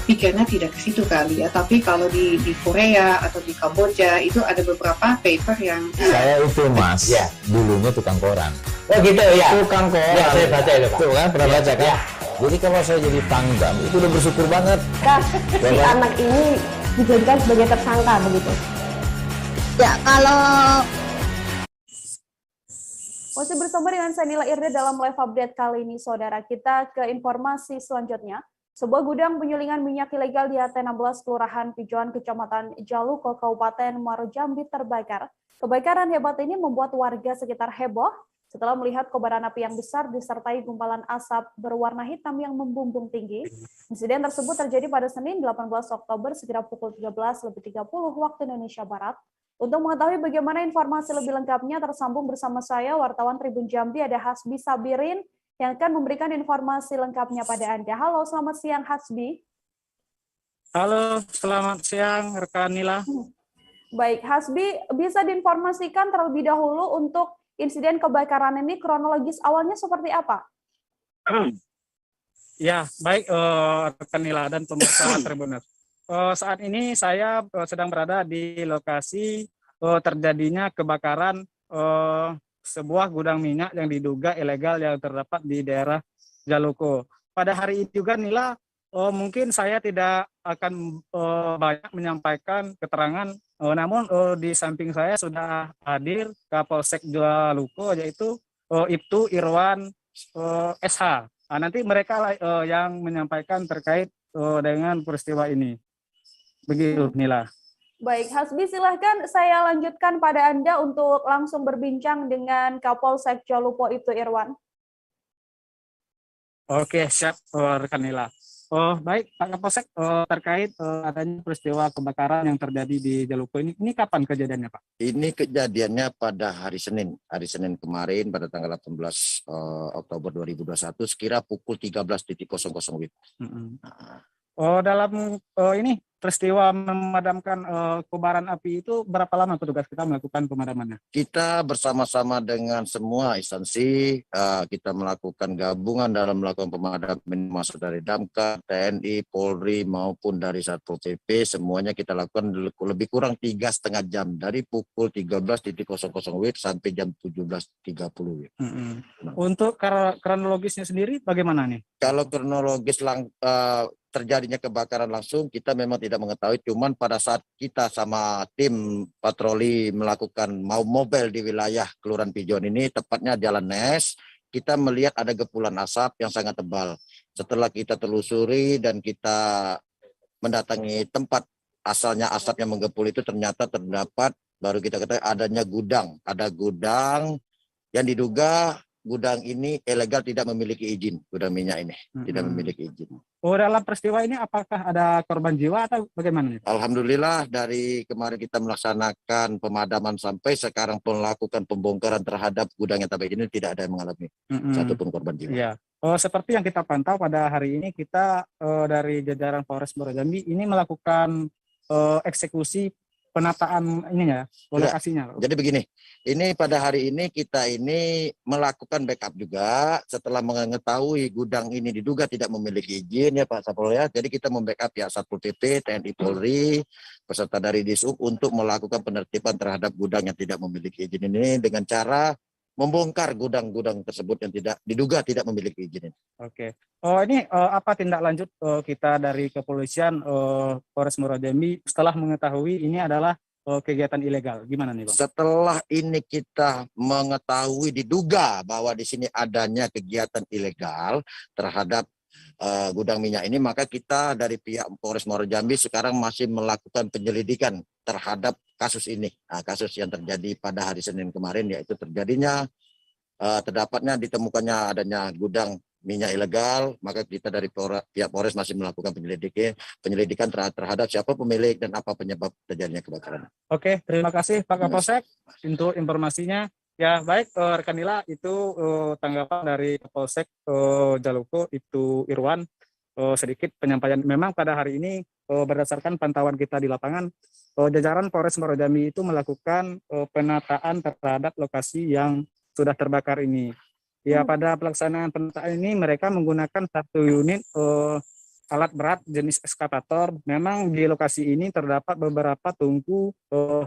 pikirnya tidak ke situ kali ya, tapi kalau di Korea atau di Kamboja itu ada beberapa paper yang saya itu Mas, ya, dulunya tukang koran. Oh gitu ya. Tukang koran. Ya, saya baca itu Pak. Tuh kan pernah baca kan? Ya. Jadi kalau saya jadi Pangdam itu udah bersyukur banget. Si anak ini dijadikan sebagai tersangka begitu. Ya, kalau masih bersama dengan saya Nila Irde dalam live update kali ini, saudara. Kita ke informasi selanjutnya. Sebuah gudang penyulingan minyak ilegal di RT 16 Kelurahan Pijuan, Kecamatan Jaluko, Kabupaten Muaro Jambi terbakar. Kebakaran hebat ini membuat warga sekitar heboh setelah melihat kobaran api yang besar disertai gumpalan asap berwarna hitam yang membumbung tinggi. Insiden tersebut terjadi pada Senin 18 Oktober sekira pukul 13.30 waktu Indonesia Barat. Untuk mengetahui bagaimana informasi lebih lengkapnya, tersambung bersama saya, wartawan Tribun Jambi, ada Hasbi Sabirin, yang akan memberikan informasi lengkapnya pada Anda. Halo, selamat siang Hasbi. Halo, selamat siang rekan Nila. Baik, Hasbi, bisa diinformasikan terlebih dahulu untuk insiden kebakaran ini kronologis awalnya seperti apa? Ya, baik rekan Nila dan pemirsa Tribuners. Saat ini saya sedang berada di lokasi terjadinya kebakaran sebuah gudang minyak yang diduga ilegal yang terdapat di daerah Jaluko. Pada hari ini juga Nila, mungkin saya tidak akan banyak menyampaikan keterangan, namun di samping saya sudah hadir Kapolsek Jaluko, yaitu Ibtu Irwan SH. Nah, nanti mereka yang menyampaikan terkait dengan peristiwa ini. Begitu, Nila. Baik, Hasbi, silahkan saya lanjutkan pada Anda untuk langsung berbincang dengan Kapolsek Jaluko Ibtu Irwan. Oke, siap, rekan Nila. Baik, Pak Kapolsek, terkait adanya peristiwa kebakaran yang terjadi di Jaluko ini kapan kejadiannya, Pak? Ini kejadiannya pada hari Senin kemarin pada tanggal 18 Oktober 2021 sekira pukul 13.00 WIB. Dalam ini peristiwa memadamkan kobaran api itu berapa lama petugas kita melakukan pemadamannya? Kita bersama-sama dengan semua instansi, kita melakukan gabungan dalam melakukan pemadaman, masuk dari Damkar, TNI, Polri maupun dari Satpol PP, semuanya kita lakukan lebih kurang 3,5 jam dari pukul 13.00 WIB sampai jam 17.30 WIB. Untuk kronologisnya sendiri bagaimana nih? Kalau kronologis terjadinya kebakaran langsung kita memang tidak mengetahui, cuman pada saat kita sama tim patroli melakukan mobil di wilayah Kelurahan Pijon ini, tepatnya Jalan Nes, kita melihat ada kepulan asap yang sangat tebal. Setelah kita telusuri dan kita mendatangi tempat asalnya asap yang menggepul itu, ternyata terdapat, baru kita ketahui adanya gudang. Ada gudang yang diduga gudang ini ilegal, tidak memiliki izin, gudang minyak ini tidak memiliki izin. Dalam peristiwa ini apakah ada korban jiwa atau bagaimana? Alhamdulillah dari kemarin kita melaksanakan pemadaman sampai sekarang melakukan pembongkaran terhadap gudang yang tanpa izin, tidak ada yang mengalami satupun korban jiwa. Ya. Seperti yang kita pantau pada hari ini, kita dari jajaran Polres Muara Jambi ini melakukan eksekusi penataan ininya, lokasinya. Jadi begini, ini pada hari ini kita ini melakukan backup juga setelah mengetahui gudang ini diduga tidak memiliki izin ya Pak Sapol ya. Jadi kita membackup ya Satpol PP, TNI, Polri, peserta dari Dishub untuk melakukan penertiban terhadap gudang yang tidak memiliki izin ini dengan cara membongkar gudang-gudang tersebut yang diduga tidak memiliki izin. Oke. Ini apa tindak lanjut kita dari kepolisian Polres Muara Jambi setelah mengetahui ini adalah kegiatan ilegal? Gimana nih, Bang? Setelah ini kita mengetahui diduga bahwa di sini adanya kegiatan ilegal terhadap gudang minyak ini, maka kita dari pihak Polres Muara Jambi sekarang masih melakukan penyelidikan terhadap kasus ini. Nah, kasus yang terjadi pada hari Senin kemarin, yaitu terdapatnya ditemukannya adanya gudang minyak ilegal, maka kita dari pihak Polres masih melakukan penyelidikan terhadap siapa pemilik dan apa penyebab terjadinya kebakaran. Oke, terima kasih Pak Kapolsek untuk informasinya. Ya baik, rekan Nila, itu tanggapan dari Kapolsek Jaluko Ibtu Irwan. Sedikit penyampaian. Memang pada hari ini berdasarkan pantauan kita di lapangan, jajaran Polres Muara Jambi itu melakukan penataan terhadap lokasi yang sudah terbakar ini. Ya, pada pelaksanaan penataan ini mereka menggunakan satu unit alat berat jenis ekskavator. Memang di lokasi ini terdapat beberapa tungku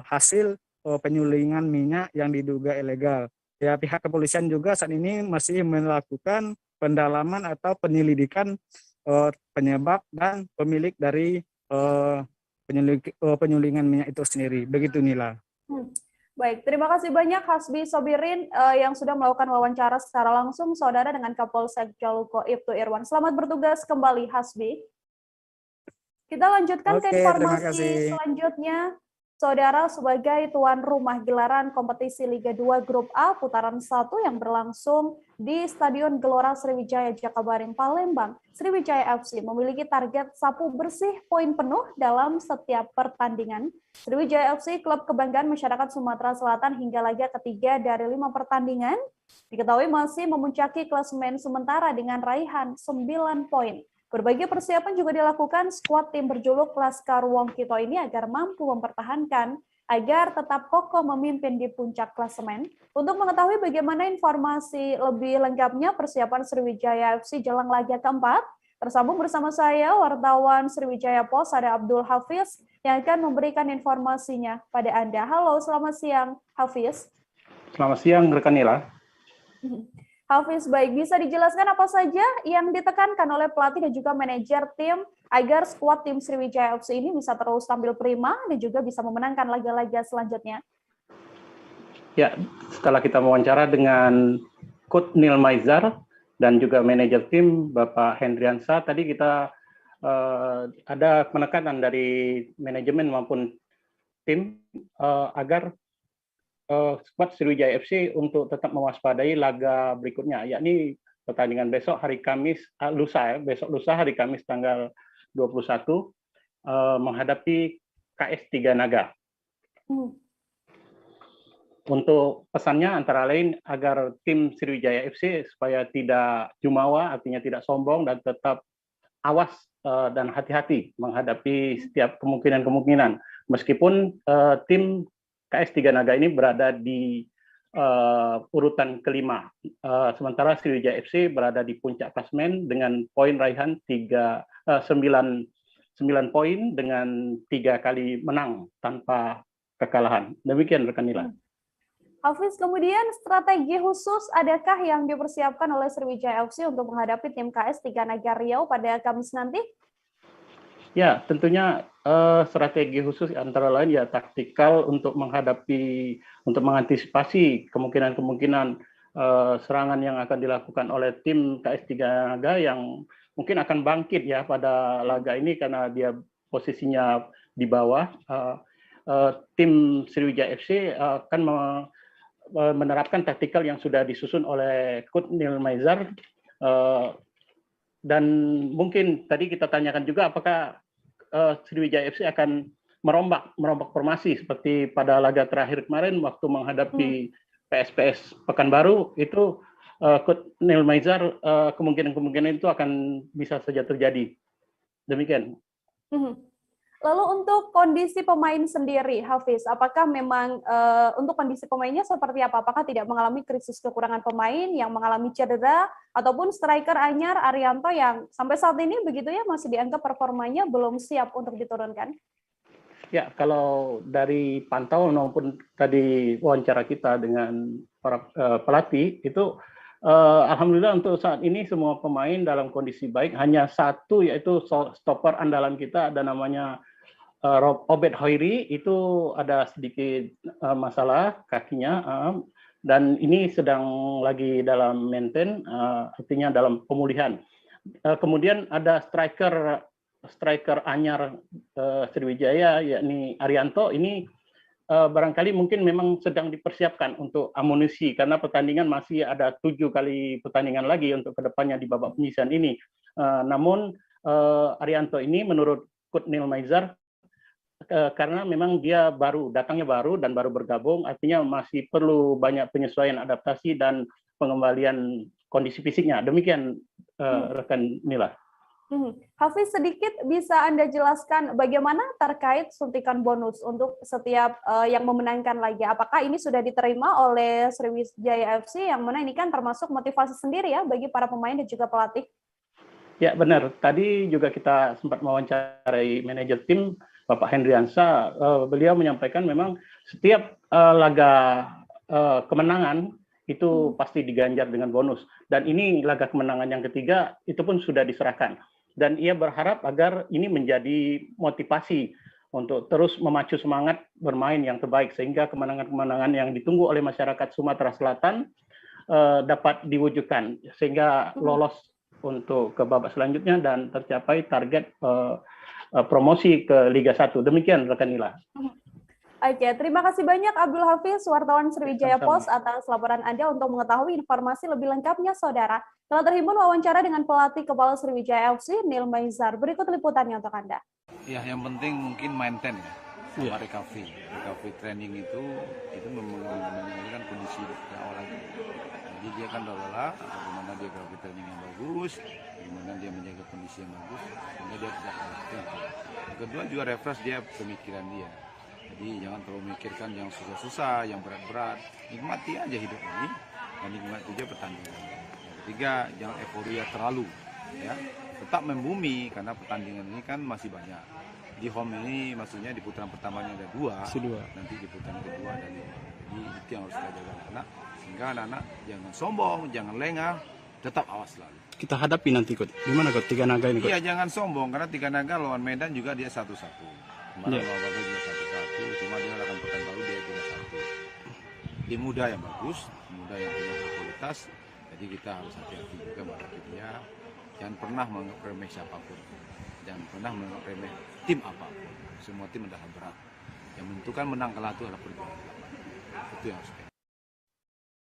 hasil penyulingan minyak yang diduga ilegal. Ya, pihak kepolisian juga saat ini masih melakukan pendalaman atau penyelidikan penyebab dan pemilik dari penyulingan minyak itu sendiri. Begitu Nila. Baik, terima kasih banyak Hasbi Sobirin yang sudah melakukan wawancara secara langsung saudara dengan Kapolsek Jaluko Ibtu Irwan. Selamat bertugas kembali Hasbi. Kita lanjutkan ke informasi selanjutnya. Saudara, sebagai tuan rumah gelaran kompetisi Liga 2 Grup A putaran 1 yang berlangsung di Stadion Gelora Sriwijaya Jakabaring Palembang, Sriwijaya FC memiliki target sapu bersih poin penuh dalam setiap pertandingan. Sriwijaya FC, klub kebanggaan masyarakat Sumatera Selatan hingga laga ketiga dari 5 pertandingan, diketahui masih memuncaki klasemen sementara dengan raihan 9 poin. Berbagai persiapan juga dilakukan skuad tim berjuluk Laskar Wong Kito ini agar mampu mempertahankan agar tetap kokoh memimpin di puncak klasemen. Untuk mengetahui bagaimana informasi lebih lengkapnya persiapan Sriwijaya FC jelang laga keempat, tersambung bersama saya, wartawan Sriwijaya Post, ada Abdul Hafiz, yang akan memberikan informasinya pada Anda. Halo, selamat siang, Hafiz. Selamat siang, rekan Nila. Hafiz, baik, bisa dijelaskan apa saja yang ditekankan oleh pelatih dan juga manajer tim agar skuad tim Sriwijaya FC ini bisa terus tampil prima dan juga bisa memenangkan laga-laga selanjutnya? Ya, setelah kita wawancara dengan Coach Neil Maizar dan juga manajer tim Bapak Hendriansa, tadi kita ada penekanan dari manajemen maupun tim agar skuad Sriwijaya FC untuk tetap mewaspadai laga berikutnya, yakni pertandingan besok hari Kamis, besok lusa hari Kamis tanggal 21 menghadapi KS 3 Naga. Untuk pesannya antara lain agar tim Sriwijaya FC supaya tidak jumawa, artinya tidak sombong dan tetap awas dan hati-hati menghadapi setiap kemungkinan-kemungkinan. Meskipun tim KS 3 Naga ini berada di urutan kelima, sementara Sriwijaya FC berada di puncak klasemen dengan poin raihan 9 poin dengan 3 kali menang tanpa kekalahan. Demikian rekan Nila. Hafiz, kemudian strategi khusus adakah yang dipersiapkan oleh Sriwijaya FC untuk menghadapi tim KS 3 Naga Riau pada Kamis nanti? Ya, tentunya strategi khusus antara lain ya taktikal untuk mengantisipasi kemungkinan-kemungkinan serangan yang akan dilakukan oleh tim KS 3 Naga yang mungkin akan bangkit ya pada laga ini karena dia posisinya di bawah. Tim Sriwijaya FC akan menerapkan taktikal yang sudah disusun oleh Coach Neil Maizar. Dan mungkin tadi kita tanyakan juga apakah Sriwijaya FC akan merombak formasi seperti pada laga terakhir kemarin waktu menghadapi PSPS Pekanbaru itu Coach Neil Maizar kemungkinan itu akan bisa saja terjadi. Demikian. Lalu untuk kondisi pemain sendiri, Hafiz, apakah memang untuk kondisi pemainnya seperti apa? Apakah tidak mengalami krisis kekurangan pemain yang mengalami cedera, ataupun striker anyar Arianto yang sampai saat ini begitu ya masih dianggap performanya belum siap untuk diturunkan? Ya, kalau dari pantauan maupun tadi wawancara kita dengan para pelatih itu alhamdulillah untuk saat ini semua pemain dalam kondisi baik. Hanya satu yaitu stopper andalan kita ada namanya Obed Hoiri, itu ada sedikit masalah kakinya dan ini sedang lagi dalam maintain, artinya dalam pemulihan. Kemudian ada striker anyar Sriwijaya yakni Arianto, ini barangkali mungkin memang sedang dipersiapkan untuk amunisi karena pertandingan masih ada 7 kali pertandingan lagi untuk kedepannya di babak penyisihan ini. Namun Arianto ini menurut Coach Neil Maizar karena memang dia datangnya baru dan baru bergabung, artinya masih perlu banyak penyesuaian adaptasi dan pengembalian kondisi fisiknya. Demikian rekan Nila. Hafiz, sedikit bisa Anda jelaskan bagaimana terkait suntikan bonus untuk setiap yang memenangkan laga? Apakah ini sudah diterima oleh Sriwijaya FC yang mana ini kan termasuk motivasi sendiri ya bagi para pemain dan juga pelatih? Ya benar, tadi juga kita sempat mewawancarai manajer tim Bapak Hendriansa, beliau menyampaikan memang setiap laga kemenangan itu pasti diganjar dengan bonus. Dan ini laga kemenangan yang ketiga, itu pun sudah diserahkan. Dan ia berharap agar ini menjadi motivasi untuk terus memacu semangat bermain yang terbaik, sehingga kemenangan-kemenangan yang ditunggu oleh masyarakat Sumatera Selatan dapat diwujudkan, sehingga lolos untuk ke babak selanjutnya dan tercapai target promosi ke Liga 1. Demikian rekan Nila. Oke, terima kasih banyak Abdul Hafiz, wartawan Sriwijaya Post atas laporan Anda untuk mengetahui informasi lebih lengkapnya, Saudara. Telah terhimpun wawancara dengan pelatih kepala Sriwijaya FC, Neil Maizar. Berikut liputannya untuk Anda. Ya, yang penting mungkin maintain ya, sama recovery. Recovery training itu menunjukkan kondisi di awal lagi. Jadi dia kan udah lelah, bagaimana dia recovery training yang bagus, bagaimana dia menjaga kondisi yang bagus, sehingga dia tidak kalah. Yang kedua juga refresh dia pemikiran dia. Jadi jangan terlalu memikirkan yang susah-susah, yang berat-berat. Nikmati aja hidup ini dan nikmati juga pertandingan. Yang ketiga, jangan euforia terlalu, ya. Tetap membumi karena pertandingan ini kan masih banyak. Di home ini maksudnya di putaran pertamanya ada dua, nanti di putaran kedua ada 5. Jadi itu yang harus kita jaga anak, sehingga anak-anak jangan sombong, jangan lengah, tetap awas selalu. Kita hadapi nanti Coach. Gimana Coach Tiga Naga ini Coach? Iya, jangan sombong karena Tiga Naga lawan Medan juga dia 1-1. Kemarin lawan Babel juga 1-1, cuma dia akan Pekanbaru dia 3-1. Tim muda yang bagus, muda yang punya kualitas, jadi kita harus hati-hati juga menghadapi dia. Jangan pernah menganggap remeh siapapun, jangan pernah menganggap remeh tim apapun. Semua tim adalah berat. Yang menentukan menang kalah itu adalah perjuangan. Itu yang harus kita.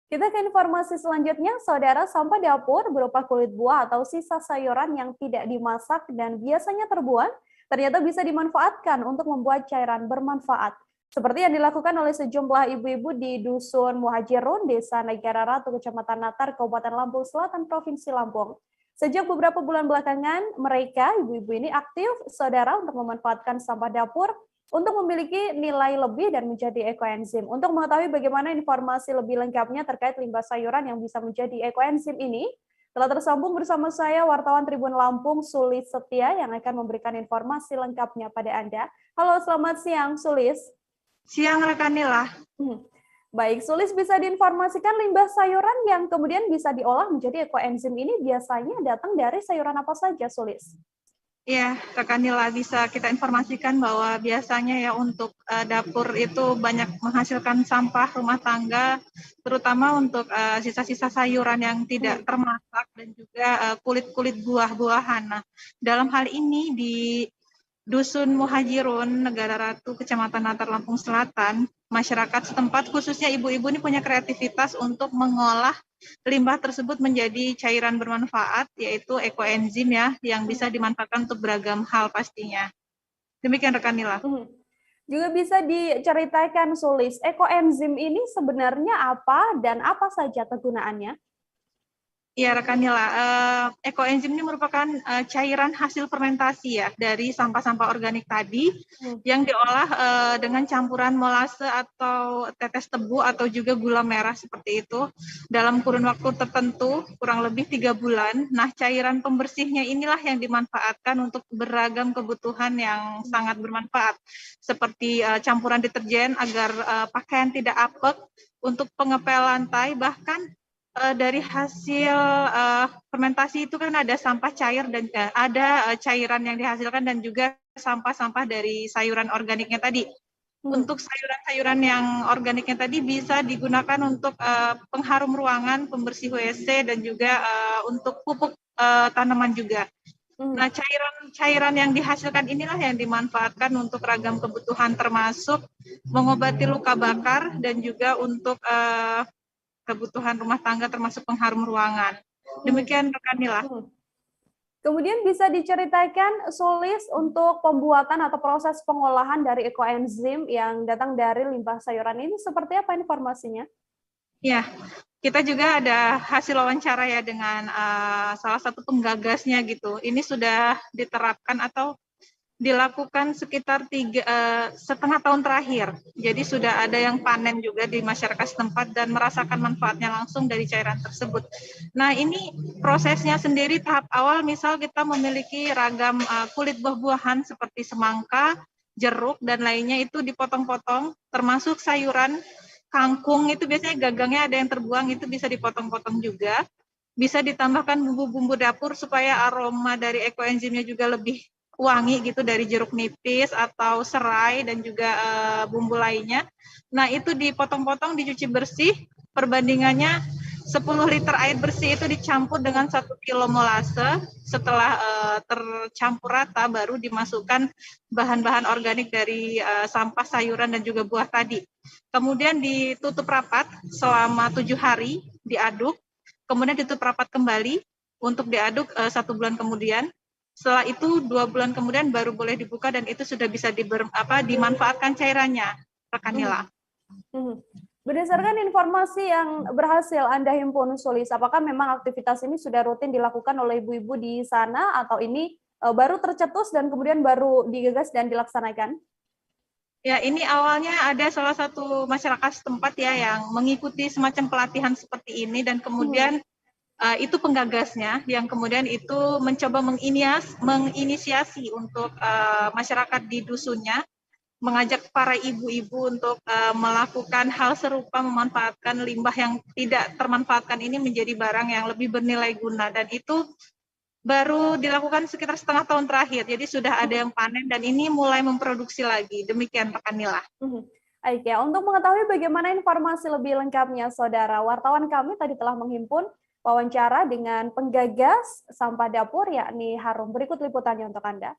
Kita ke informasi selanjutnya, saudara. Sampah dapur berupa kulit buah atau sisa sayuran yang tidak dimasak dan biasanya terbuang, ternyata bisa dimanfaatkan untuk membuat cairan bermanfaat. Seperti yang dilakukan oleh sejumlah ibu-ibu di Dusun Muhajirun, Desa Negara Ratu, Kecamatan Natar, Kabupaten Lampung Selatan, Provinsi Lampung. Sejak beberapa bulan belakangan, mereka, ibu-ibu ini aktif, saudara, untuk memanfaatkan sampah dapur untuk memiliki nilai lebih dan menjadi ekoenzim. Untuk mengetahui bagaimana informasi lebih lengkapnya terkait limbah sayuran yang bisa menjadi ekoenzim ini, telah tersambung bersama saya wartawan Tribun Lampung, Sulis Setia, yang akan memberikan informasi lengkapnya pada Anda. Halo, selamat siang, Sulis. Siang, rekan Nila. Baik, Sulis, bisa diinformasikan limbah sayuran yang kemudian bisa diolah menjadi ekoenzim ini biasanya datang dari sayuran apa saja, Sulis? Ya, rekan Nila, bisa kita informasikan bahwa biasanya ya untuk dapur itu banyak menghasilkan sampah rumah tangga, terutama untuk sisa-sisa sayuran yang tidak termasak dan juga kulit-kulit buah-buahan. Nah, dalam hal ini di Dusun Muhajirun, Negara Ratu, Kecamatan Natar, Lampung Selatan, masyarakat setempat, khususnya ibu-ibu ini punya kreativitas untuk mengolah limbah tersebut menjadi cairan bermanfaat, yaitu ekoenzim ya, yang bisa dimanfaatkan untuk beragam hal pastinya. Demikian rekan Nila. Juga bisa diceritakan, Sulis, ekoenzim ini sebenarnya apa dan apa saja kegunaannya? Ya, rekan Nila, ekoenzim ini merupakan cairan hasil fermentasi ya dari sampah-sampah organik tadi yang diolah dengan campuran molase atau tetes tebu atau juga gula merah seperti itu dalam kurun waktu tertentu kurang lebih 3 bulan. Nah, cairan pembersihnya inilah yang dimanfaatkan untuk beragam kebutuhan yang sangat bermanfaat seperti campuran deterjen agar pakaian tidak apek, untuk pengepel lantai, bahkan dari hasil fermentasi itu kan ada sampah cair dan ada cairan yang dihasilkan dan juga sampah-sampah dari sayuran organiknya tadi. Untuk sayuran-sayuran yang organiknya tadi bisa digunakan untuk pengharum ruangan, pembersih WC, dan juga untuk pupuk tanaman juga. Nah, cairan yang dihasilkan inilah yang dimanfaatkan untuk ragam kebutuhan termasuk mengobati luka bakar dan juga untuk kebutuhan rumah tangga termasuk pengharum ruangan. Demikian rekan Nila. Kemudian bisa diceritakan, Sulis, untuk pembuatan atau proses pengolahan dari ekoenzim yang datang dari limbah sayuran ini seperti apa informasinya? Ya, kita juga ada hasil wawancara ya dengan salah satu penggagasnya gitu. Ini sudah diterapkan atau dilakukan sekitar 3,5 tahun terakhir. Jadi sudah ada yang panen juga di masyarakat setempat dan merasakan manfaatnya langsung dari cairan tersebut. Nah, ini prosesnya sendiri tahap awal, misal kita memiliki ragam kulit buah-buahan seperti semangka, jeruk, dan lainnya itu dipotong-potong, termasuk sayuran, kangkung itu biasanya gagangnya ada yang terbuang, itu bisa dipotong-potong juga. Bisa ditambahkan bumbu-bumbu dapur supaya aroma dari ekoenzimnya juga lebih wangi gitu, dari jeruk nipis atau serai dan juga bumbu lainnya. Nah, itu dipotong-potong, dicuci bersih, perbandingannya 10 liter air bersih itu dicampur dengan 1 kilo molase. Setelah tercampur rata, baru dimasukkan bahan-bahan organik dari sampah sayuran dan juga buah tadi. Kemudian ditutup rapat selama 7 hari, diaduk, kemudian ditutup rapat kembali untuk diaduk 1 bulan kemudian. Setelah itu 2 bulan kemudian baru boleh dibuka dan itu sudah bisa dimanfaatkan cairannya, rekan Nila. Berdasarkan informasi yang berhasil Anda himpun, Sulis, apakah memang aktivitas ini sudah rutin dilakukan oleh ibu-ibu di sana atau ini baru tercetus dan kemudian baru digagas dan dilaksanakan? Ya, ini awalnya ada salah satu masyarakat setempat ya yang mengikuti semacam pelatihan seperti ini dan kemudian itu penggagasnya yang kemudian itu mencoba menginisiasi untuk masyarakat di dusunnya, mengajak para ibu-ibu untuk melakukan hal serupa, memanfaatkan limbah yang tidak termanfaatkan ini menjadi barang yang lebih bernilai guna, dan itu baru dilakukan sekitar setengah tahun terakhir, jadi sudah ada yang panen dan ini mulai memproduksi lagi. Demikian Rekan Nila. Oke, untuk mengetahui bagaimana informasi lebih lengkapnya, Saudara, wartawan kami tadi telah menghimpun wawancara dengan penggagas sampah dapur yakni Harum. Berikut liputannya untuk Anda.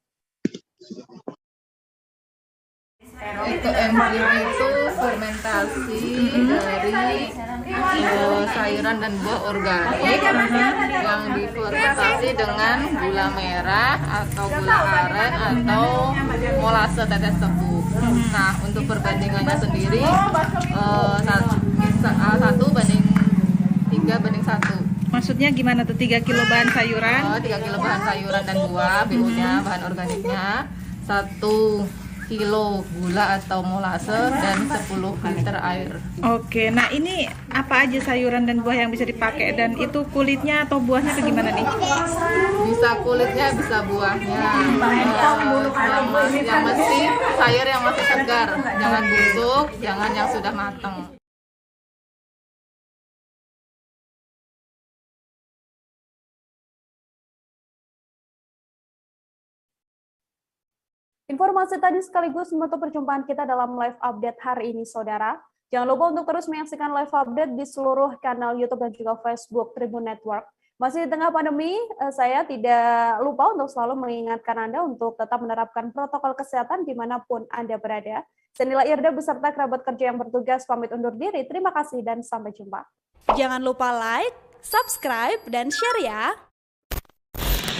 EKM5 itu fermentasi dari sayuran dan buah organik yang difermentasi dengan gula merah atau gula aren atau molase tetes tebu. Nah, untuk perbandingannya sendiri 1:3:1. Maksudnya gimana tuh 3 kilo bahan sayuran? 3 kilo bahan sayuran dan buah, BU-nya, bahan organiknya, 1 kilo gula atau molase dan 10 liter air. Oke, nah ini apa aja sayuran dan buah yang bisa dipakai, dan itu kulitnya atau buahnya itu gimana nih? Bisa kulitnya, bisa buahnya. Yang mesti sayur yang masih segar, jangan busuk, jangan yang sudah matang. Informasi tadi sekaligus menutup perjumpaan kita dalam live update hari ini, Saudara. Jangan lupa untuk terus menyaksikan live update di seluruh kanal YouTube dan juga Facebook Tribun Network. Masih di tengah pandemi, saya tidak lupa untuk selalu mengingatkan Anda untuk tetap menerapkan protokol kesehatan dimanapun Anda berada. Saya Nila Irda beserta kerabat kerja yang bertugas pamit undur diri. Terima kasih dan sampai jumpa. Jangan lupa like, subscribe, dan share ya.